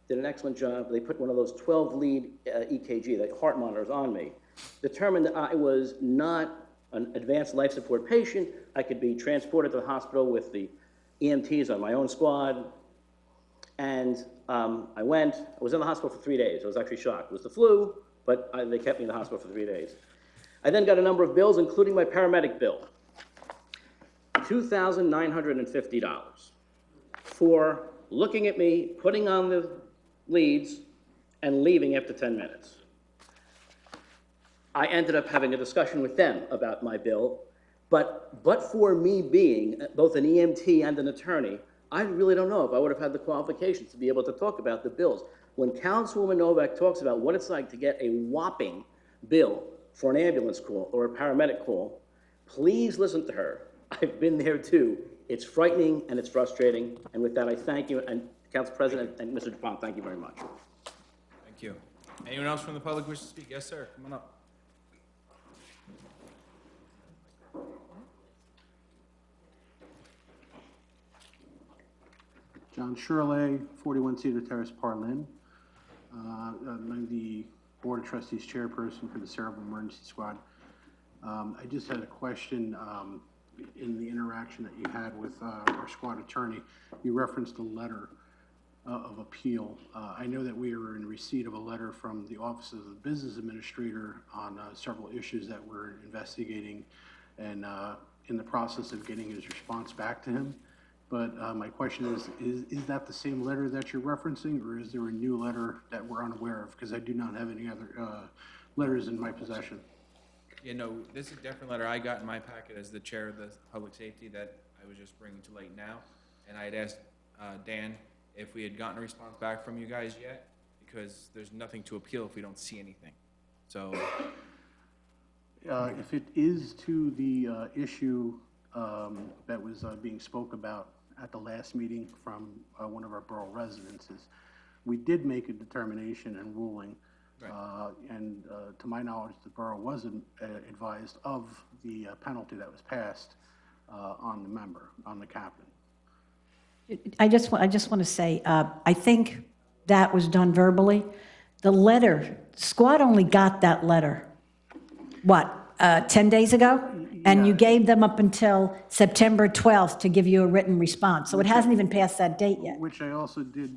did an excellent job. They put one of those 12-lead EKG, the heart monitors, on me, determined that I was not an advanced life support patient. I could be transported to the hospital with the EMTs on my own squad. And I was in the hospital for 3 days. I was actually shocked. It was the flu, but they kept me in the hospital for 3 days. I then got a number of bills, including my paramedic bill, $2,950 for looking at me, putting on the leads, and leaving after 10 minutes. I ended up having a discussion with them about my bill, but for me being both an EMT and an attorney, I really don't know if I would have had the qualifications to be able to talk about the bills. When Councilwoman Novak talks about what it's like to get a whopping bill for an ambulance call or a paramedic call, please listen to her. I've been there too. It's frightening and it's frustrating. And with that, I thank you, and Council President and Mr. DuPont, thank you very much. Thank you. Anyone else from the public wish to speak? Yes, sir. Come on up. John Shirley, 41 Cedar Terrace, Parlin. I'm the Board of Trustees chairperson for the Cerebral Emergency Squad. I just had a question in the interaction that you had with our squad attorney. You referenced a letter of appeal. I know that we are in receipt of a letter from the Office of the Business Administrator on several issues that we're investigating and in the process of getting his response back to him. But my question is that the same letter that you're referencing, or is there a new letter that we're unaware of? Because I do not have any other letters in my possession. Yeah, no, this is a different letter I got in my packet as the chair of the public safety that I was just bringing to light now. And I had asked Dan if we had gotten a response back from you guys yet, because there's nothing to appeal if we don't see anything. So, If it is to the issue that was being spoke about at the last meeting from one of our borough residences, we did make a determination and ruling. Right. And to my knowledge, the borough wasn't advised of the penalty that was passed on the member, on the captain. I just want to say, I think that was done verbally. The letter, squad only got that letter, what, 10 days ago? And you gave them up until September 12th to give you a written response. So it hasn't even passed that date yet. Which I also did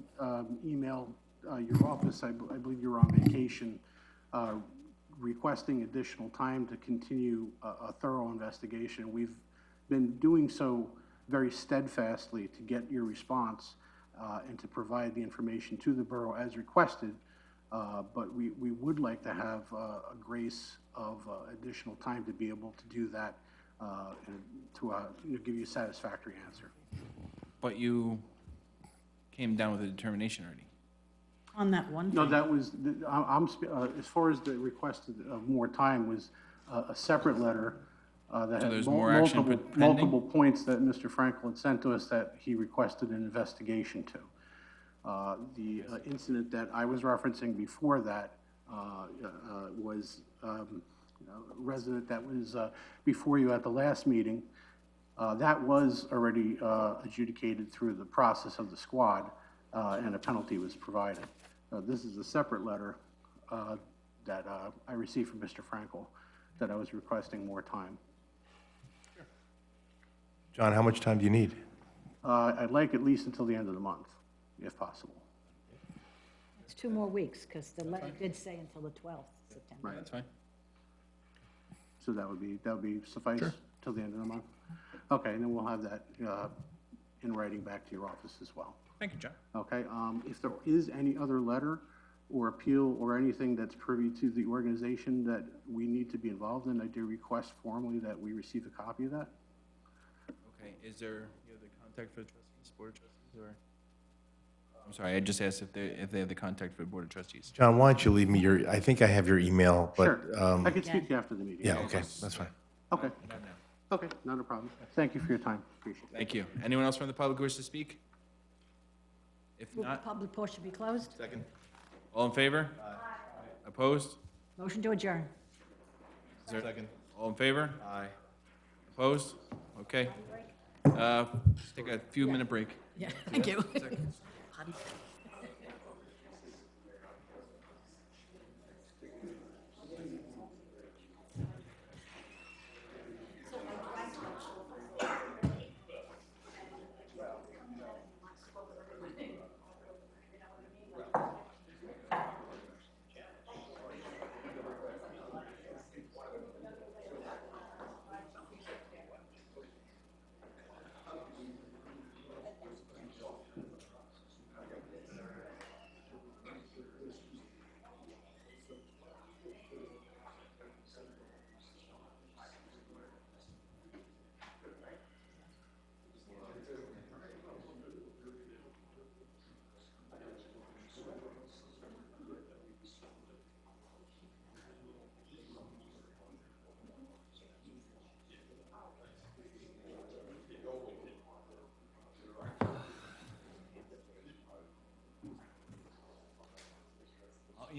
email your office, I believe you were on vacation, requesting additional time to continue a thorough investigation. We've been doing so very steadfastly to get your response and to provide the information to the borough as requested. But we would like to have a grace of additional time to be able to do that and to give you a satisfactory answer. but you came down with a determination already. On that one No, thing. that was, as far as the request of more time was a separate letter that So had there's more action pending? multiple points that Mr. Frankel had sent to us that he requested an investigation to. The incident that I was referencing before that was a resident that was before you at the last meeting. That was already adjudicated through the process of the squad, and a penalty was provided. This is a separate letter that I received from Mr. Frankel that I was requesting more time. John, how much time do you need? I'd like at least until the end of the month, if possible. It's 2 more weeks, because the letter did say until the 12th September. Right. That's fine. So that would be suffice till the end of the month? Okay, and then we'll have that in writing back to your office as well. Thank you, John. Okay, if there is any other letter or appeal or anything that's privy to the organization that we need to be involved in, I do request formally that we receive a copy of that. Okay, you have the contact for the trustees, board of trustees, or? I'm sorry, I just asked if they have the contact for the board of trustees. John, why don't you leave me I think I have your email, but, Sure, I could speak to you after the meeting. yeah, okay, that's fine. Okay, Not now. okay, not a problem. Thank you for your time, appreciate it. Thank you. Anyone else from the public wish to speak? If Will the not, public portion be closed? second. All in favor? Opposed? Motion to adjourn. Second. All in favor? Aye. Opposed? Okay. Take a few minute break. Yeah, thank you.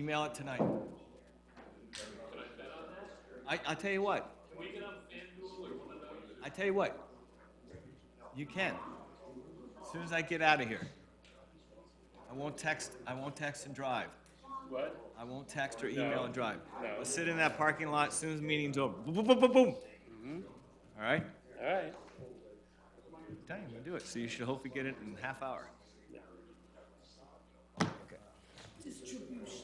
Email it tonight. I'll tell you what. I tell you what. You can. As soon as I get out of here. I won't text and drive. What? I won't text or email and drive. I'll sit in that parking lot as soon as the meeting's over. Boom, boom, boom, boom, boom. All right? All right. I'm telling you, I'm gonna do it. So you should hopefully get it in a half hour. Okay. Distribution.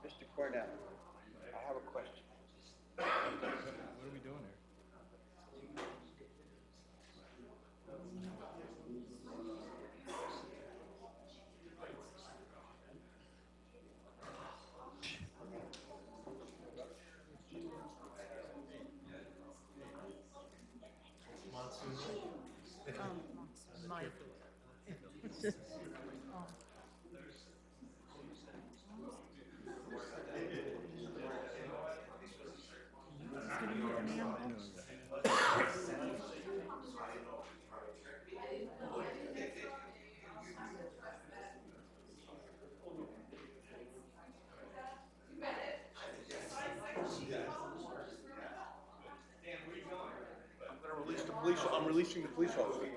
Mr. Cordell, I have a question. What are we doing here? I'm releasing the police officer.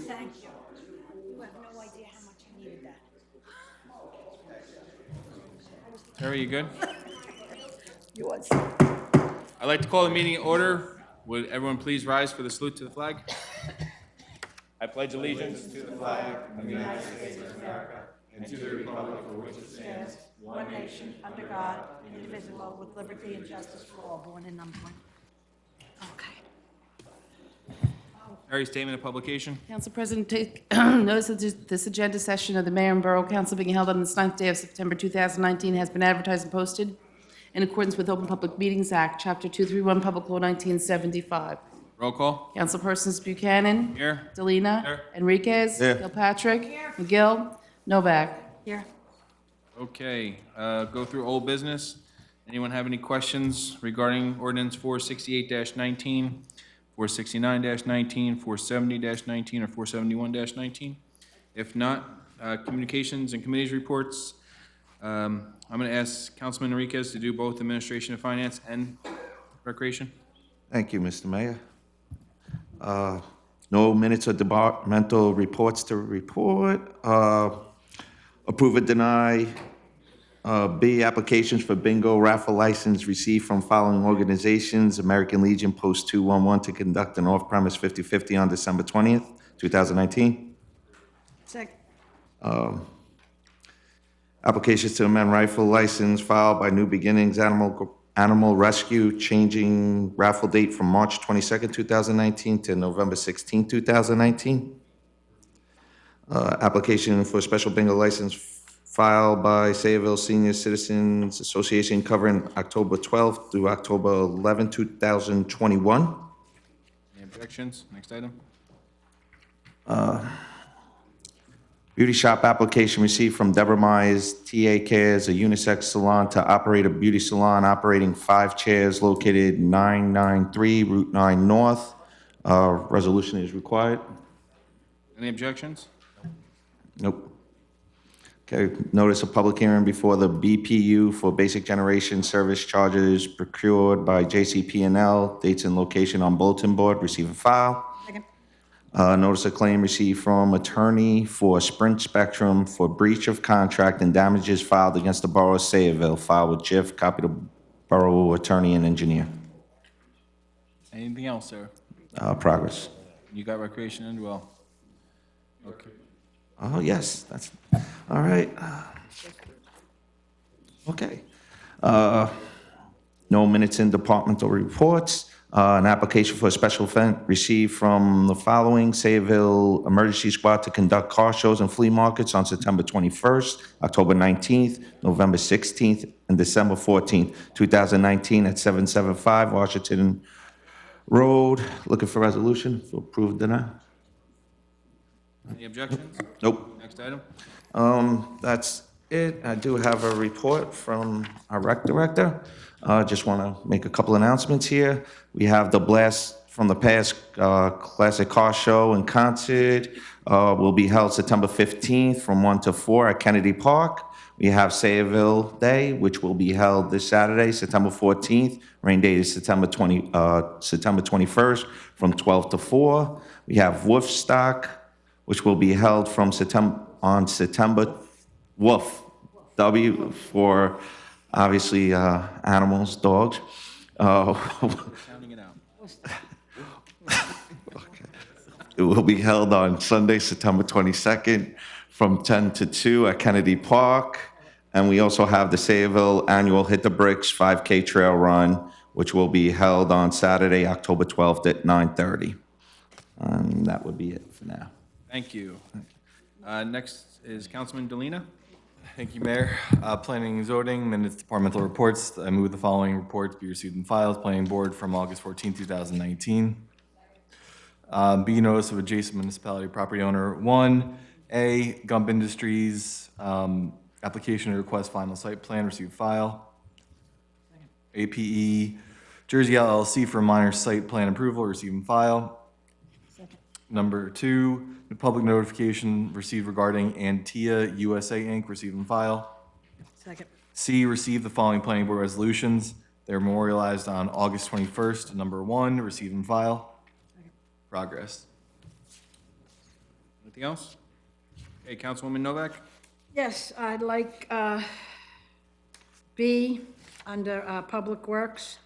Thank you. You have no idea how much I needed that. Harry, you good? Yours. I'd like to call the meeting in order. Would everyone please rise for the salute to the flag? I pledge allegiance to the flag of the United States of America and to the republic for which it stands, One nation, under God, indivisible, with liberty and justice for all, born and unborn. Okay. Harry, statement of publication. Council President, take notice that this agenda session of the Mayor and Borough Council being held on this 9th day of September 2019 has been advertised and posted in accordance with Open Public Meetings Act, Chapter 231, Public Law 1975. Roll call. Councilpersons Buchanan. Here. Delina. Here. Enriquez. Gilpatrick. McGill. Novak. Here. Okay, go through old business. Anyone have any questions regarding ordinance 468-19, 469-19, 470-19, or 471-19? If not, communications and committees reports. I'm going to ask Councilman Enriquez to do both Administration of Finance and Recreation. Thank you, Mr. Mayor. No minutes or departmental reports to report. Approve or deny. B, applications for bingo raffle license received from following organizations: American Legion Post 211 to conduct an off-premise 50/50 on December 20th, 2019. Second. Applications to amend rifle license filed by New Beginnings Animal Rescue, changing raffle date from March 22nd, 2019 to November 16th, 2019. Application for special bingo license filed by Sayreville Senior Citizens Association covering October 12th through October 11th, 2021. Any objections? Next item. Beauty shop application received from Deborah Myers, TA Cares, a unisex salon to operate a beauty salon operating 5 chairs located 993 Route 9 North. Resolution is required. Any objections? Nope. Okay, notice of public hearing before the BPU for basic generation service charges procured by JCP&L, dates and location on bulletin board, receive and file. Second. Notice of claim received from attorney for Sprint Spectrum for breach of contract and damages filed against the Borough of Sayreville, filed with JIF, copy to Borough Attorney and Engineer. Anything else, sir? Progress. You got recreation and well. Okay. Oh, yes, that's, all right. Okay. No minutes in departmental reports. An application for a special event received from the following: Sayreville Emergency Squad to conduct car shows and flea markets on September 21st, October 19th, November 16th, and December 14th, 2019 at 775 Washington Road. Looking for resolution for approve, deny? Any objections? Nope. Next item. That's it. I do have a report from our rec director. Just want to make a couple announcements here. We have the Blast from the Past Classic Car Show and Concert will be held September 15th from 1 to 4 at Kennedy Park. We have Sayreville Day, which will be held this Saturday, September 14th. Rain date is September 21st from 12 to 4. We have Woodstock, which will be held from September Woof, W for obviously animals, dogs. Counting it out. It will be held on Sunday, September 22nd from 10 to 2 at Kennedy Park. And we also have the Sayreville annual Hit the Bricks 5K trail run, which will be held on Saturday, October 12th at 9:30. And that would be it for now. Thank you. Next is Councilman Dolina. Thank you, Mayor. Planning and zoning, minutes, departmental reports. I move the following reports be received and filed. Planning board from August 14, 2019. B, notice of adjacent municipality property owner. 1A, Gump Industries, application and request final site plan, receive file. APE, Jersey LLC for minor site plan approval, receive and file. Number 2, the public notification received regarding Antia USA Inc., receive and file. Second. C, receive the following planning board resolutions. They're memorialized on August 21st. Number 1, receive and file. Progress. Anything else? Okay, Councilwoman Novak. Yes, I'd like B, under Public Works,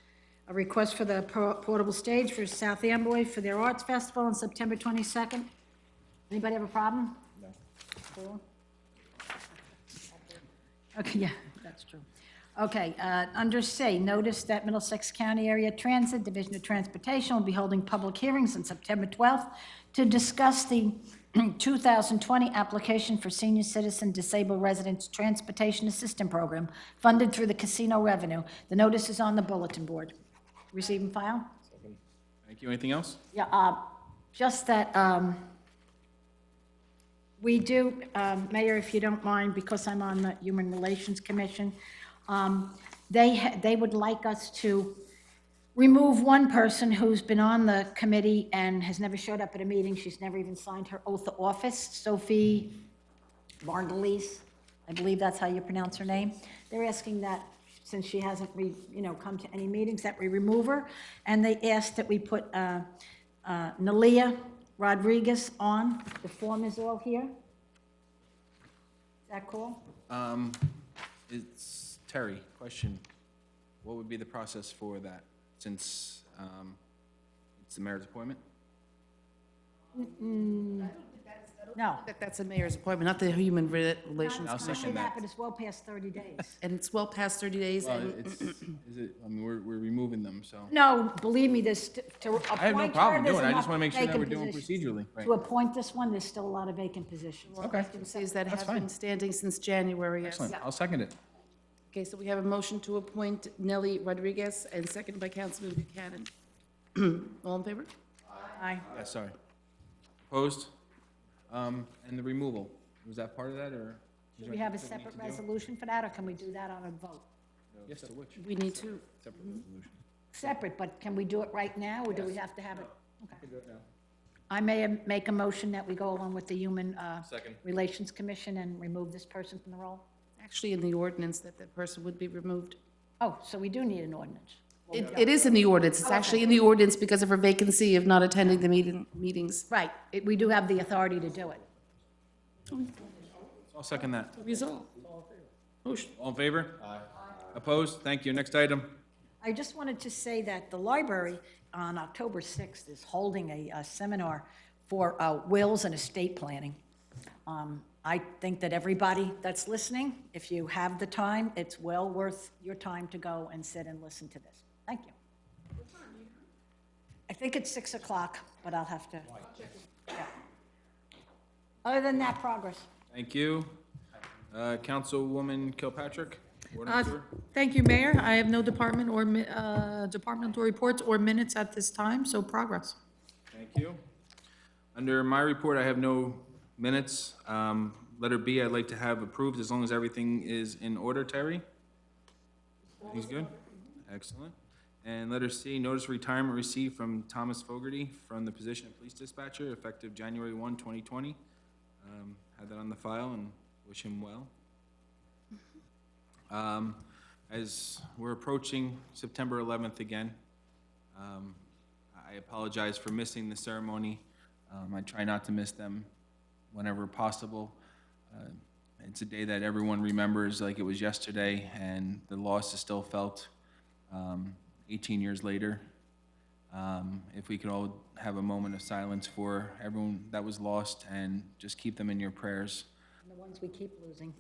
a request for the portable stage for South Amboy for their Arts Festival on September 22nd. Anybody have a problem? No. Cool. Okay, yeah, that's true. Okay, under C, notice that Middlesex County Area Transit Division of Transportation will be holding public hearings on September 12th to discuss the 2020 application for senior citizen disabled residents transportation assistance program funded through the casino revenue. The notice is on the bulletin board. Receive and file? Thank you. Anything else? Yeah, just that, we do, Mayor, if you don't mind, because I'm on the Human Relations Commission, they would like us to remove one person who's been on the committee and has never showed up at a meeting. She's never even signed her oath of office, Sophie Barndelise. I believe that's how you pronounce her name. They're asking that, since she hasn't come to any meetings, that we remove her. And they asked that we put Nalia Rodriguez on. The form is all here. Is that cool? It's Terry, question. What would be the process for that, since it's the mayor's appointment? No. That's a mayor's appointment, not the Human Relations I'll It second should that. happen, it's well past 30 days. And it's well past 30 days, Well, and it's, is it, I mean, we're removing them, so. No, believe me, there's, to appoint her, I have no problem there's doing it, I just enough wanna make sure that vacant we're doing positions. procedurally, right? To appoint this one, there's still a lot of vacant positions. Okay, vacancies that That's have been fine. standing since January, yes. excellent, I'll second it. Okay, so we have a motion to appoint Nellie Rodriguez, and seconded by Councilman Buchanan. All in favor? Aye. Yeah, sorry. Opposed? And the removal, was that part of that, or? Should we have a separate resolution for that, or can we do that on a vote? Yes, to which? We need to, Separate resolution. Separate, but can we do it right now, or do we have to have it? Okay. I may make a motion that we go along with the Human Second. Relations Commission and remove this person from the role? actually in the ordinance that that person would be removed. Oh, so we do need an ordinance. It is in the ordinance, it's actually in the ordinance because of her vacancy of not attending the meetings. Right, we do have the authority to do it. I'll second that. Resolve. Motion. All in favor? Aye. Opposed? Thank you. Next item. I just wanted to say that the library on October 6th is holding a seminar for wills and estate planning. I think that everybody that's listening, if you have the time, it's well worth your time to go and sit and listen to this. Thank you. I think it's 6 o'clock, but I'll have to. Yeah. Other than that, progress. Thank you. Councilwoman Kilpatrick? Ordinance Stewart? Thank you, Mayor. I have no department or departmental reports or minutes at this time, so progress. Thank you. Under my report, I have no minutes. Letter B, I'd like to have approved as long as everything is in order, Terry? He's good? Excellent. And letter C, notice of retirement received from Thomas Fogarty from the position of police dispatcher effective January 1, 2020. Had that on the file and wish him well. As we're approaching September 11th again, I apologize for missing the ceremony. I try not to miss them whenever possible. It's a day that everyone remembers like it was yesterday, and the loss is still felt 18 years later. If we could all have a moment of silence for everyone that was lost and just keep them in your prayers, And the ones we keep losing.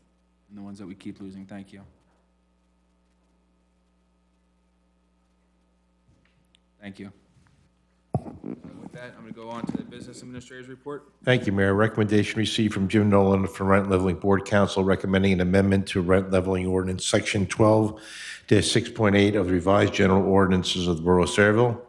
and the ones that we keep losing. Thank you. Thank you. With that, I'm going to go on to the business administrator's report. Thank you, Mayor. Recommendation received from Jim Nolan from Rent Leveling Board Council recommending an amendment to Rent Leveling Ordinance, Section 12-6.8 of the revised general ordinances of the Borough of Sayreville.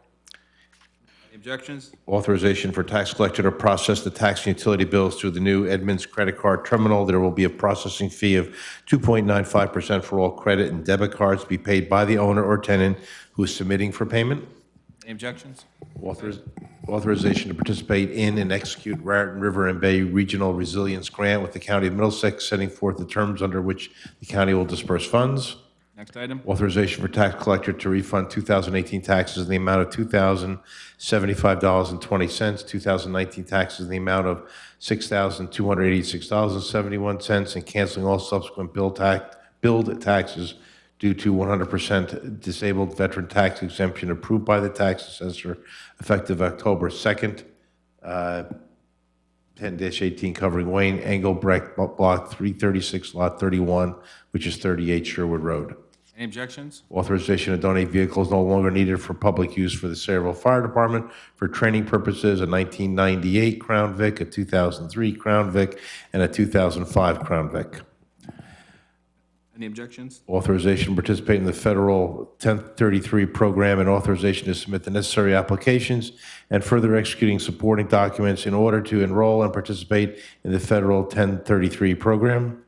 Any objections? Authorization for tax collector to process the tax and utility bills through the new Edmunds credit card terminal. There will be a processing fee of 2.95% for all credit and debit cards to be paid by the owner or tenant who is submitting for payment. Any objections? Authorization to participate in and execute Raritan River and Bay Regional Resilience Grant with the County of Middlesex, setting forth the terms under which the county will disperse funds. Next item. Authorization for tax collector to refund 2018 taxes in the amount of $2,075.20, 2019 taxes in the amount of $6,286.71, and canceling all subsequent billed taxes due to 100% disabled veteran tax exemption approved by the tax assessor effective October 2nd, 10-18 covering Wayne Engelbrecht Block 336, Lot 31, which is 38 Sherwood Road. Any objections? Authorization to donate vehicles no longer needed for public use for the Sayreville Fire Department for training purposes, a 1998 Crown Vic, a 2003 Crown Vic, and a 2005 Crown Vic. Any objections? Authorization to participate in the federal 1033 program and authorization to submit the necessary applications and further executing supporting documents in order to enroll and participate in the federal 1033 program.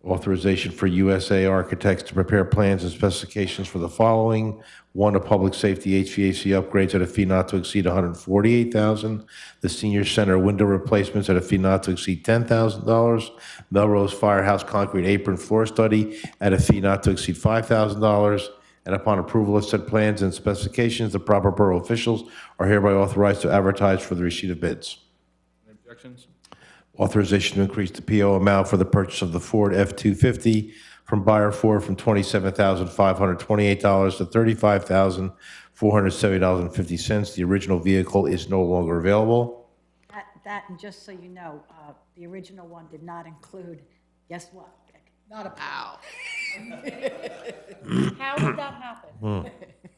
Authorization for USA Architects to prepare plans and specifications for the following. One, a public safety HVAC upgrades at a fee not to exceed $148,000. The senior center window replacements at a fee not to exceed $10,000. Melrose Firehouse concrete apron floor study at a fee not to exceed $5,000. and upon approval of said plans and specifications, the proper borough officials are hereby authorized to advertise for the receipt of bids. Any objections? Authorization to increase the PO amount for the purchase of the Ford F-250 from Buyer Ford from $27,528 to $35,470.50. The original vehicle is no longer available. And just so you know, the original one did not include, guess what, Vic? Not a pow. How did that happen?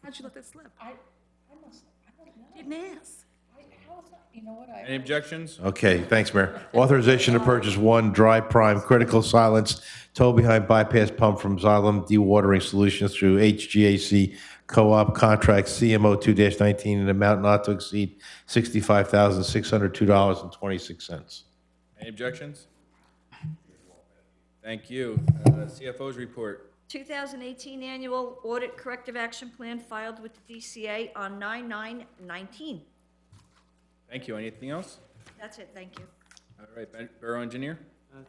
How'd you let that slip? I don't know. Didn't ask. How is that, you know what, Any objections? Okay, thanks, Mayor. Authorization to purchase one dry prime critical silence tow behind bypass pump from Xylem Dewatering Solutions through HGAC Co-op Contract CMO 2-19 in an amount not to exceed $65,602.26. Any objections? Thank you. CFO's report. 2018 Annual Audit Corrective Action Plan filed with the DCA on 9/9/19. Thank you. Anything else? That's it, thank you. All right, Borough Engineer.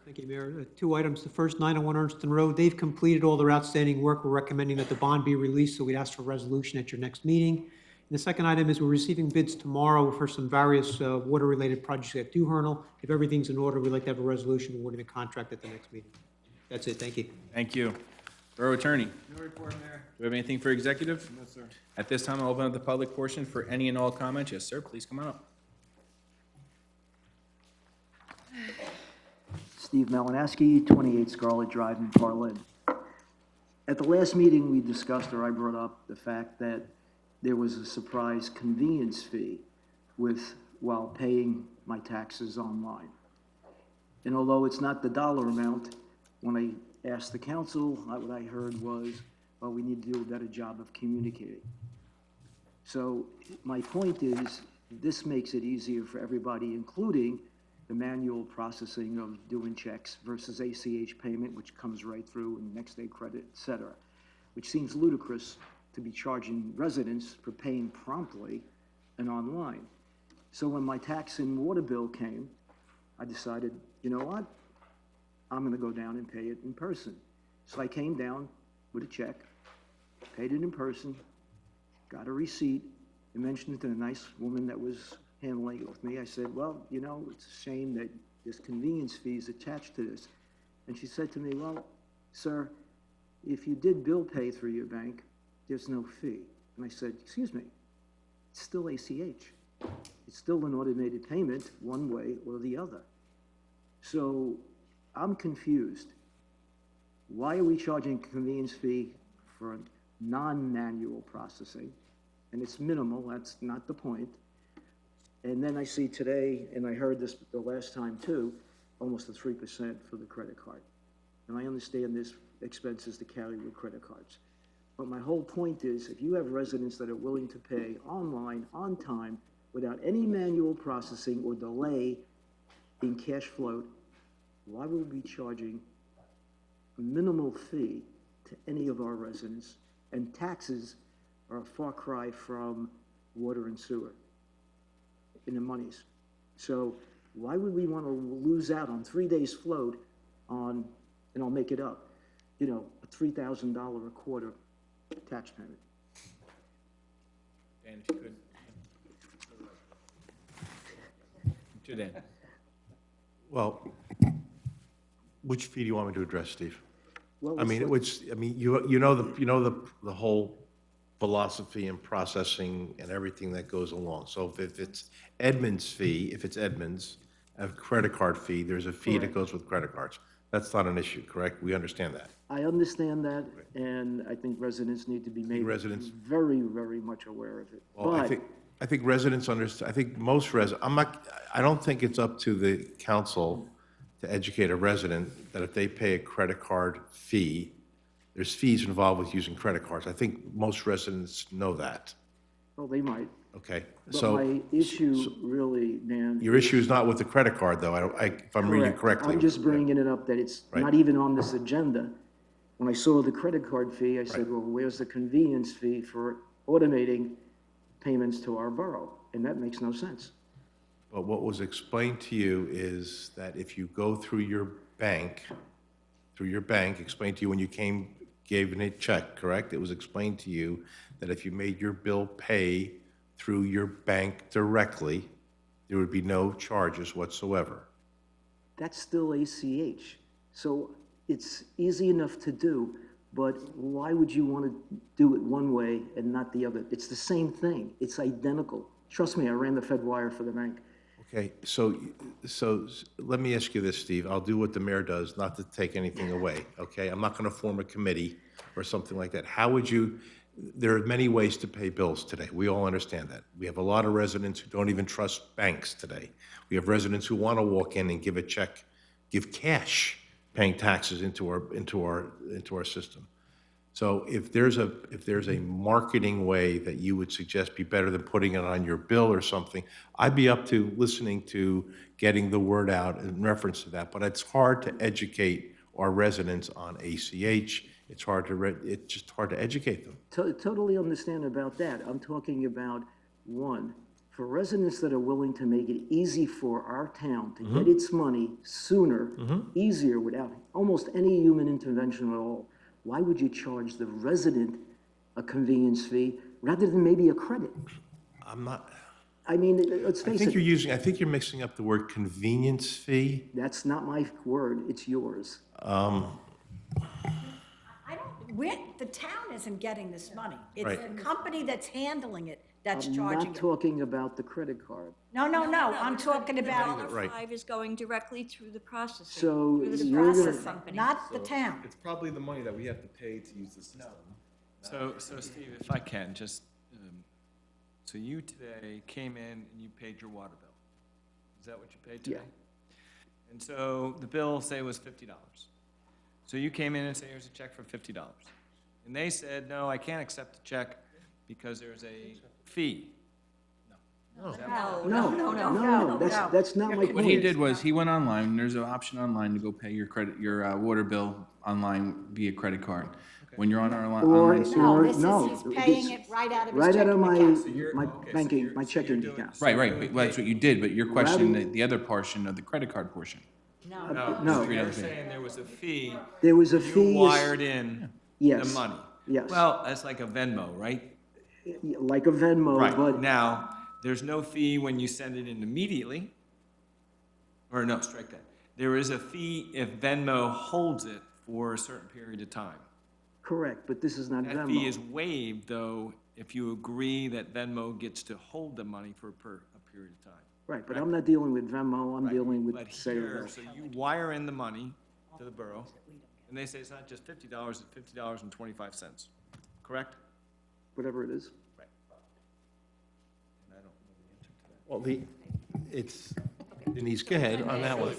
Thank you, Mayor. Two items. The first, 901 Ernston Road, they've completed all their outstanding work. We're recommending that the bond be released, so we'd ask for a resolution at your next meeting. And the second item is we're receiving bids tomorrow for some various water-related projects at Dewhernal. If everything's in order, we'd like to have a resolution awarding the contract at the next meeting. That's it. Thank you. Thank you. Borough Attorney. No report, Mayor. Do we have anything for executive? No, sir. At this time, I'll open up the public portion for any and all comments. Yes, sir, please come on up. Steve Malinowski, 28 Scarlet Drive in Parlin. At the last meeting, we discussed, or I brought up, the fact that there was a surprise convenience fee while paying my taxes online. And although it's not the dollar amount, when I asked the council, what I heard was, well, we need to do a better job of communicating. So my point is, this makes it easier for everybody, including the manual processing of doing checks versus ACH payment, which comes right through and next day credit, et cetera, which seems ludicrous to be charging residents for paying promptly and online. So when my tax and water bill came, I decided, you know what? I'm gonna go down and pay it in person. So I came down with a check, paid it in person, got a receipt, and mentioned it to the nice woman that was handling it with me. I said, well, you know, it's a shame that there's convenience fees attached to this. And she said to me, well, sir, if you did bill pay through your bank, there's no fee. And I said, excuse me, it's still ACH. It's still an automated payment one way or the other. So I'm confused. Why are we charging a convenience fee for non-manual processing? And it's minimal, that's not the point. And then I see today, and I heard this the last time too, almost a 3% for the credit card. And I understand there's expenses to carry with credit cards. But my whole point is, if you have residents that are willing to pay online, on time, without any manual processing or delay in cash float, why would we be charging a minimal fee to any of our residents? And taxes are a far cry from water and sewer in the monies. So why would we want to lose out on 3 days float on, and I'll make it up, you know, a $3,000 a quarter tax payment? Dan, if you could. To Dan. Well, which fee do you want me to address, Steve? Well, I mean, you know the whole philosophy and processing and everything that goes along. So if it's Edmunds fee, if it's Edmunds, a credit card fee, there's a fee that goes with credit cards. That's not an issue, correct? We understand that. I understand that, and I think residents need to be made very, very much aware of it. Well, But I think residents understand, I think most I don't think it's up to the council to educate a resident that if they pay a credit card fee, there's fees involved with using credit cards. I think most residents know that. well, they might. Okay, But so my issue really, Dan. your issue is not with the credit card, though, if I'm reading correctly. I'm just bringing it up that it's Right. not even on this agenda. When I saw the credit card fee, I said, well, where's the convenience fee for automating payments to our borough? And that makes no sense. But what was explained to you is that if you go through your bank, explained to you when you came gave a check, correct? It was explained to you that if you made your bill pay through your bank directly, there would be no charges whatsoever. That's still ACH. So it's easy enough to do, but why would you want to do it one way and not the other? It's the same thing. It's identical. Trust me, I ran the Fedwire for the bank. Okay, so let me ask you this, Steve. I'll do what the mayor does, not to take anything away, okay? I'm not going to form a committee or something like that. How would you, there are many ways to pay bills today. We all understand that. We have a lot of residents who don't even trust banks today. We have residents who want to walk in and give a check, give cash, paying taxes into our system. So if there's a marketing way that you would suggest be better than putting it on your bill or something, I'd be up to listening to getting the word out in reference to that. But it's hard to educate our residents on ACH. It's just hard to educate them. Totally understand about that. I'm talking about, one, for residents that are willing to make it easy for our town to get its money sooner, easier, without almost any human intervention at all. Why would you charge the resident a convenience fee rather than maybe a credit? I'm not. I mean, let's face it. I think you're mixing up the word convenience fee. That's not my word, it's yours. The town isn't getting this money. It's Right. the company that's handling it that's I'm charging not it. talking about the credit card. No, I'm talking about Dollar five is going directly through the processing. So through the you're gonna- process company. not the town. It's probably the money that we have to pay to use the system. So Steve, if I can, just, so you today came in and you paid your water bill. Is that what you paid today? Yeah. And so the bill, say, was $50. So you came in and said, here's a check for $50. And they said, no, I can't accept the check because there's a fee. No, that's not my point. What he did was, he went online, and there's an option online to go pay your water bill online via credit card. When you're on our online. He's paying it right out of his checking account. My checking account. Right, but that's what you did, but your question, the other portion of the credit card portion. No. You're saying there was a fee. There was a You fee. wired in the Yes. money. Yes. Well, that's like a Venmo, right? Like a Venmo, Right. but Now, there's no fee when you send it in immediately. Or no, strike that. There is a fee if Venmo holds it for a certain period of time. correct, but this is not That Venmo. fee is waived, though, if you agree that Venmo gets to hold the money for a period of time. Right, but I'm not dealing with Venmo, I'm Right. dealing with But Sayreville. here, so you wire in the money to the borough, and they say it's not just $50, it's $50.25, correct? Whatever it is. Right. And I don't know the answer to that. Well, it's, Denise, go ahead on that one.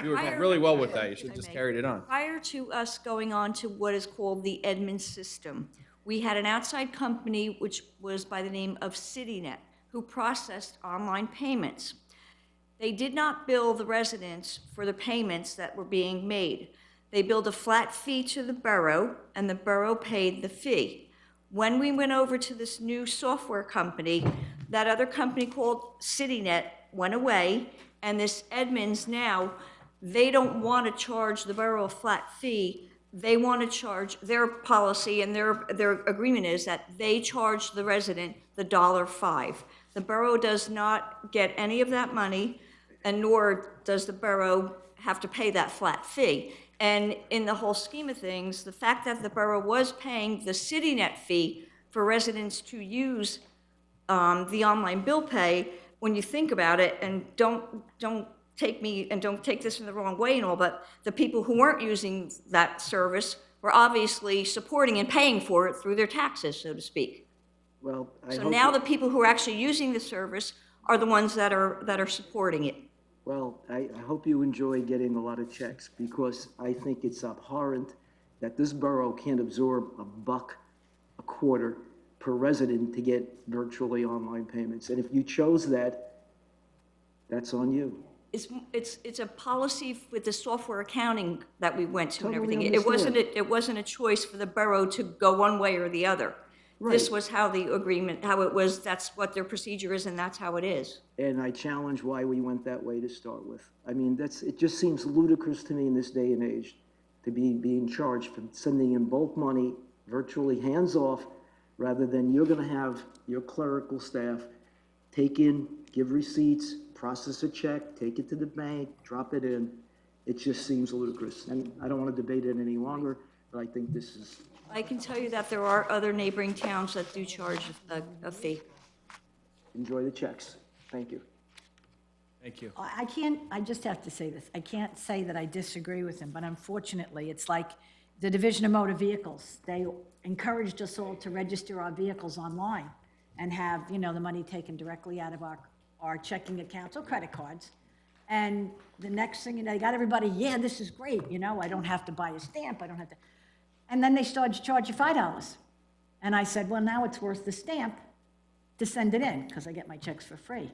You were doing really well with that, you should have just carried it on. Prior to us going on to what is called the Edmunds system, we had an outside company, which was by the name of CityNet, who processed online payments. They did not bill the residents for the payments that were being made. They billed a flat fee to the borough, and the borough paid the fee. When we went over to this new software company, that other company called CityNet went away, and this Edmunds now, they don't want to charge the borough a flat fee. They want to charge, their policy and their agreement is that they charge the resident the $1.05. The borough does not get any of that money, and nor does the borough have to pay that flat fee. And in the whole scheme of things, the fact that the borough was paying the CityNet fee for residents to use the online bill pay, when you think about it, and don't take this in the wrong way and all, but the people who weren't using that service were obviously supporting and paying for it through their taxes, so to speak. Well, So now the people who are actually using the service are the ones that are supporting it. Well, I hope you enjoy getting a lot of checks, because I think it's abhorrent that this borough can't absorb $1 a quarter per resident to get virtually online payments. And if you chose that, that's on you. It's a policy with the software accounting that we went to and Totally everything. understand. It wasn't a choice for the borough to go one way or the other. This Right. was how the agreement, how it was, that's what their procedure is, and that's how it is. And I challenge why we went that way to start with. I mean, it just seems ludicrous to me in this day and age to be being charged for sending in bulk money, virtually hands-off, rather than you're gonna have your clerical staff take in, give receipts, process a check, take it to the bank, drop it in. It just seems ludicrous, and I don't want to debate it any longer, but I think this is, I can tell you that there are other neighboring towns that do charge a fee. enjoy the checks. Thank you. Thank you. I just have to say this, I can't say that I disagree with him, but unfortunately, it's like the Division of Motor Vehicles, they encouraged us all to register our vehicles online and have, you know, the money taken directly out of our checking accounts or credit cards. And the next thing, you know, they got everybody, yeah, this is great, you know, I don't have to buy a stamp, I don't have to, and then they started to charge you $5. And I said, well, now it's worth the stamp to send it in, because I get my checks for free.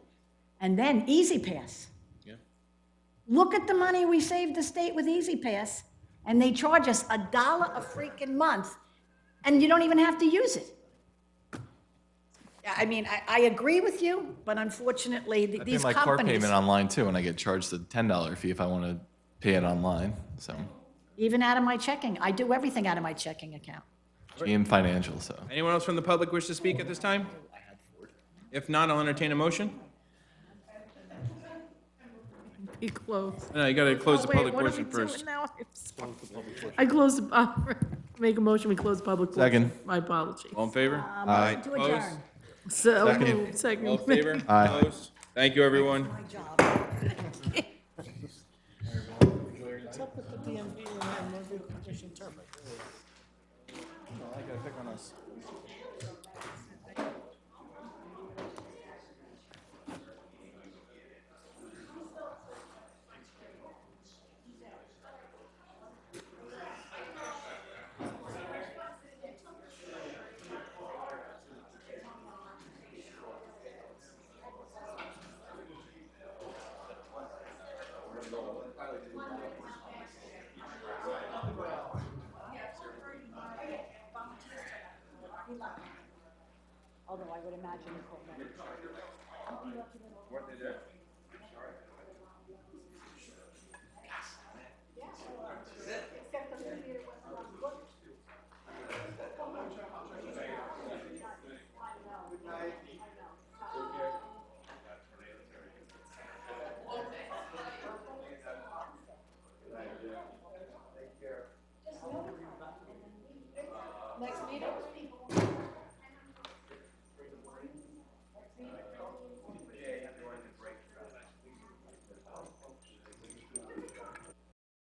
And then Easy Pass. Yeah. Look at the money we saved the state with Easy Pass, and they charge us $1 a freaking month, and you don't even have to use it. Yeah, I mean, I agree with you, but unfortunately, I pay these my car companies, payment online too, and I get charged a $10 fee if I want to pay it online. So, even out of my checking, I do everything out of my checking account. GM Financial. So, Anyone else from the public wish to speak at this time? If not, I'll entertain a motion. Be closed. No, you gotta close the Wait, public what are portion we doing first. now? I closed, make a motion, we close public portion. Second. My apologies. All in favor? Motion to Opposed? adjourn. So, Second. moved. Second. All in favor? Aye. Opposed? Thank you, everyone. My job. What's up with the DMV and that motor vehicle condition termite? I gotta pick on us. Although I would imagine Nicole knows. Next meeting?